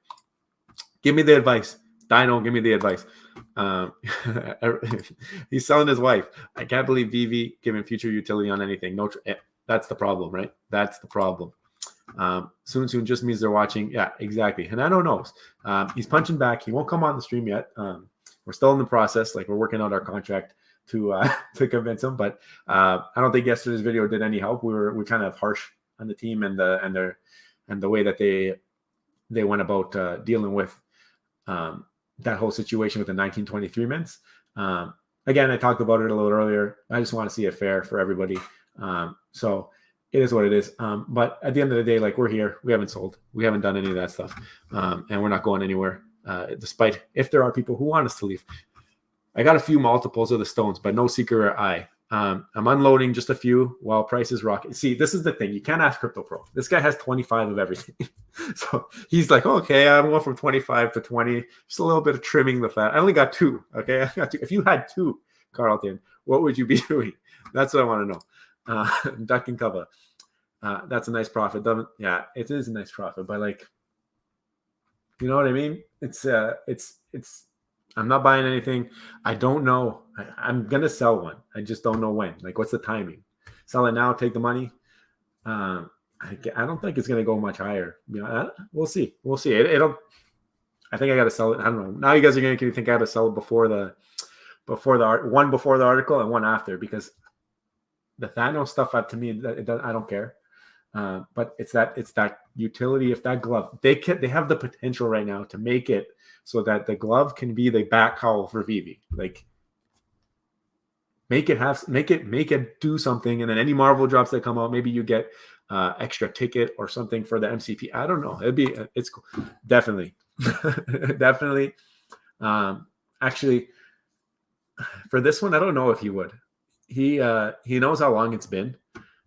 Give me the advice. Dino, give me the advice. He's selling his wife. I can't believe VV giving future utility on anything. No, that's the problem, right? That's the problem. Soon just means they're watching. Yeah, exactly. And I don't know. He's punching back. He won't come on the stream yet. We're still in the process. Like we're working out our contract to convince him. But I don't think yesterday's video did any help. We kind of harsh the team and the way that they went about dealing with that whole situation with the 1923 mints. Again, I talked about it a little earlier. I just want to see it fair for everybody. So it is what it is. But at the end of the day, like, we're here. We haven't sold. We haven't done any of that stuff. And we're not going anywhere, despite if there are people who want us to leave. I got a few multiples of the stones, but no Seeker Rare Eye. I'm unloading just a few while prices rock. See, this is the thing. You can't ask Crypto Pro. This guy has 25 of everything. So he's like, okay, I'm going from 25 to 20. Just a little bit of trimming the fat. I only got 2. Okay. I got 2. If you had 2, Carlton, what would you be doing? That's what I want to know. Duck and cover. That's a nice profit. Yeah, it is a nice profit, but like, you know what I mean? It's I'm not buying anything. I don't know. I'm going to sell one. I just don't know when. Like, what's the timing? Sell it now, take the money. I don't think it's going to go much higher. You know, we'll see. We'll see. I think I got to sell it. I don't know. Now you guys are going to think I got to sell it before the article and one after, because the Thanos stuff, to me, I don't care. But it's that utility. If that glove, they have the potential right now to make it so that the glove can be the back cowl for Vivi. Like, make it do something, and then any Marvel drops that come out, maybe you get extra ticket or something for the MCP. I don't know. It's cool. Definitely. Definitely. Actually, for this one, I don't know if he would. He knows how long it's been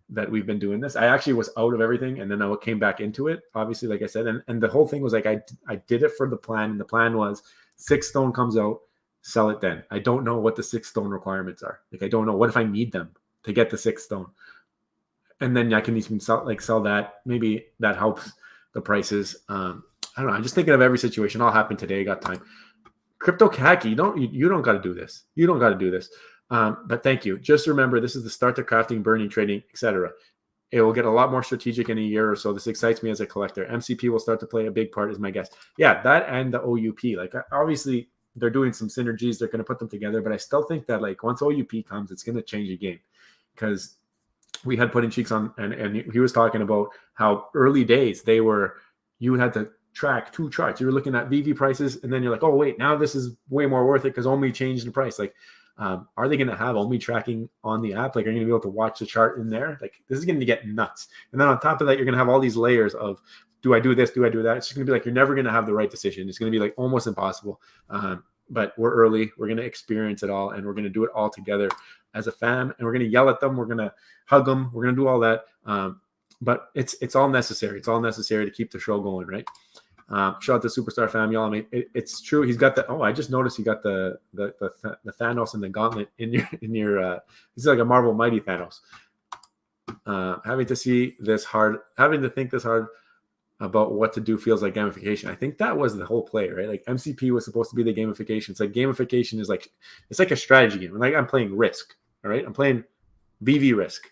that we've been doing this. I actually was out of everything, and then I came back into it, obviously, like I said, and the whole thing was like, I did it for the plan, and the plan was 6 stone comes out, sell it then. I don't know what the 6 stone requirements are. Like, I don't know what if I need them to get the 6 stone, and then I can even sell that. Maybe that helps the prices. I don't know. I'm just thinking of every situation. All happened today. I got time. Crypto Khaki, you don't got to do this. You don't got to do this. But thank you. Just remember, this is the start to crafting, burning, trading, etc. It will get a lot more strategic in a year or so. This excites me as a collector. MCP will start to play a big part, is my guess. Yeah, that and the OUP. Like, obviously, they're doing some synergies. They're going to put them together. But I still think that, like, once OUP comes, it's going to change the game. Because we had Putting Cheeks on, and he was talking about how early days you had to track 2 charts. You were looking at VV prices, and then you're like, oh, wait, now this is way more worth it because OMI changed the price. Like, are they going to have OMI tracking on the app? Like, are you going to be able to watch the chart in there? Like, this is going to get nuts. And then on top of that, you're going to have all these layers of, do I do this? Do I do that? It's just going to be like, you're never going to have the right decision. It's going to be like almost impossible. But we're early. We're going to experience it all, and we're going to do it all together as a fam. And we're going to yell at them. We're going to hug them. We're going to do all that. But it's all necessary. It's all necessary to keep the show going, right? Shout out to Superstar Fam, y'all. I mean, it's true. He's got the. Oh, I just noticed he got the Thanos and the Gauntlet in your. He's like a Marvel Mighty Thanos. Having to think this hard about what to do feels like gamification. I think that was the whole play, right? Like, MCP was supposed to be the gamification. It's like gamification is like, it's like a strategy game. Like, I'm playing Risk. All right, I'm playing VV Risk.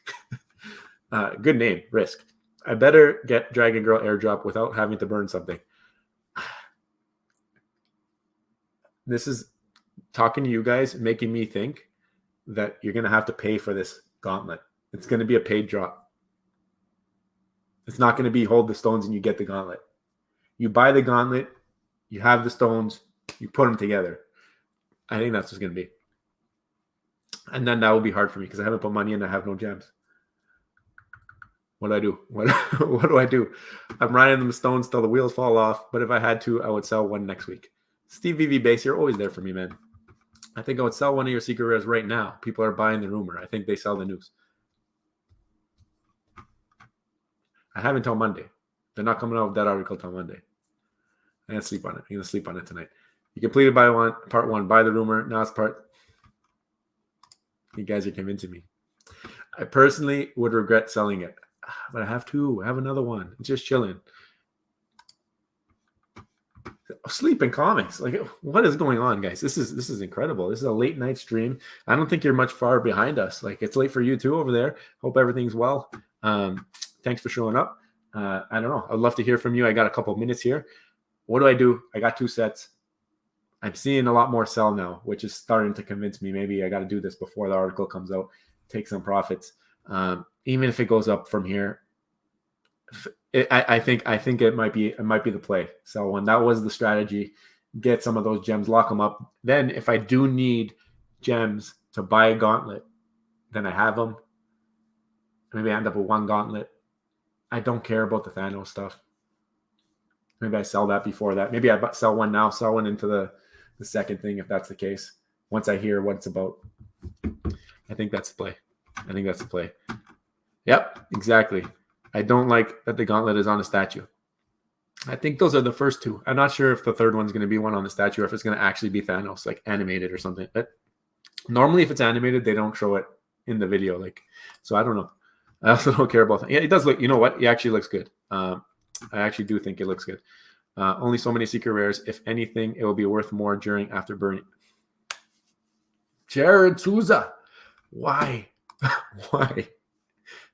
Good name, Risk. I better get Dragon Girl airdrop without having to burn something. This is talking to you guys, making me think that you're going to have to pay for this gauntlet. It's going to be a paid drop. It's not going to be hold the stones and you get the gauntlet. You buy the gauntlet, you have the stones, you put them together. I think that's what's going to be. And then that will be hard for me because I haven't put money in. I have no gems. What do I do? What do I do? I'm riding them stones till the wheels fall off. But if I had to, I would sell one next week. Steve VV Base, you're always there for me, man. I think I would sell one of your secret rares right now. People are buying the rumor. I think they sell the news. I have until Monday. They're not coming out with that article till Monday. I'm going to sleep on it. I'm going to sleep on it tonight. You completed part 1. Buy the rumor. Now it's part. You guys are convincing me. I personally would regret selling it. But I have 2. I have another one. It's just chilling. Sleep in comics. Like, what is going on, guys? This is incredible. This is a late night stream. I don't think you're much far behind us. Like, it's late for you too over there. Hope everything's well. Thanks for showing up. I don't know. I'd love to hear from you. I got a couple minutes here. What do I do? I got 2 sets. I'm seeing a lot more sell now, which is starting to convince me maybe I got to do this before the article comes out. Take some profits. Even if it goes up from here, I think it might be the play. So when that was the strategy, get some of those gems, lock them up. Then if I do need gems to buy a gauntlet, then I have them. Maybe I end up with one gauntlet. I don't care about the Thanos stuff. Maybe I sell that before that. Maybe I sell one now, sell one into the second thing if that's the case. Once I hear what it's about. I think that's the play. Yep, exactly. I don't like that the gauntlet is on a statue. I think those are the first two. I'm not sure if the third one's going to be one on the statue or if it's going to actually be Thanos, like animated or something. But normally if it's animated, they don't show it in the video. Like, so I don't know. I also don't care about that. Yeah, it does look, you know what? It actually looks good. I actually do think it looks good. Only so many secret rares. If anything, it will be worth more during after burning. Jared Souza. Why? Why?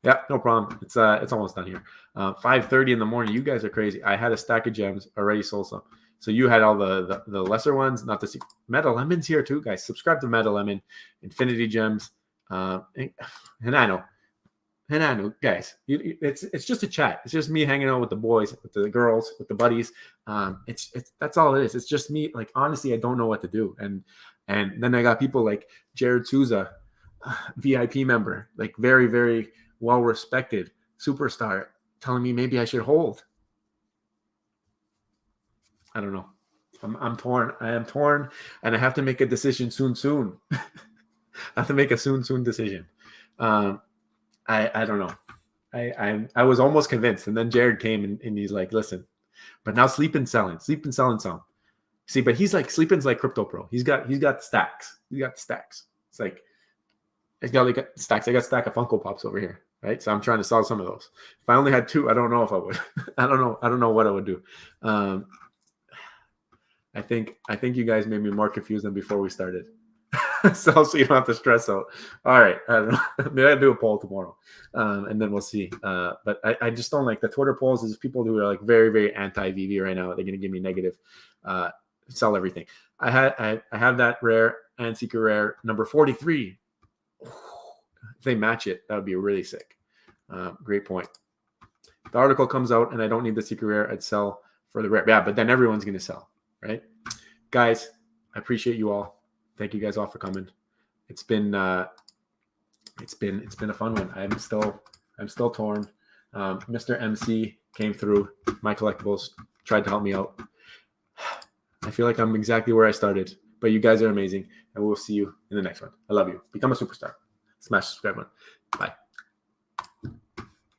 Yeah, no problem. It's almost done here. 5:30 in the morning. You guys are crazy. I had a stack of gems, already sold some. So you had all the lesser ones, not the secret. Meta Lemon's here too, guys. Subscribe to Meta Lemon, Infinity Gems, and I know, guys. It's just a chat. It's just me hanging out with the boys, with the girls, with the buddies. It's that's all it is. It's just me. Like honestly, I don't know what to do. And then I got people like Jared Souza, VIP member, like very, very well-respected superstar, telling me maybe I should hold. I don't know. I'm torn. I am torn, and I have to make a decision soon. I have to make a soon decision. I don't know. I was almost convinced, and then Jared came and he's like, listen, but now sleep and selling some. See, but he's like Sleeping's like Crypto Pro. He's got stacks. He's got stacks. It's like he's got like stacks. I got a stack of Funko Pops over here, right? So I'm trying to sell some of those. If I only had two, I don't know if I would. I don't know what I would do. I think you guys made me more confused than before we started. So you don't have to stress out. All right, I don't know. Maybe I'll do a poll tomorrow, and then we'll see. But I just don't like the Twitter polls. Is people who are like very, very anti-VV right now. They're going to give me negative. Sell everything. I have that rare and secret rare number 43. If they match it, that would be really sick. Great point. If the article comes out and I don't need the secret rare, I'd sell for the rare. Yeah, but then everyone's going to sell, right? Guys, I appreciate you all. Thank you guys all for coming. It's been a fun one. I'm still torn. Mr. MC came through my collectibles, tried to help me out. I feel like I'm exactly where I started, but you guys are amazing, and we'll see you in the next one. I love you. Become a superstar. Smash the subscribe button. Bye.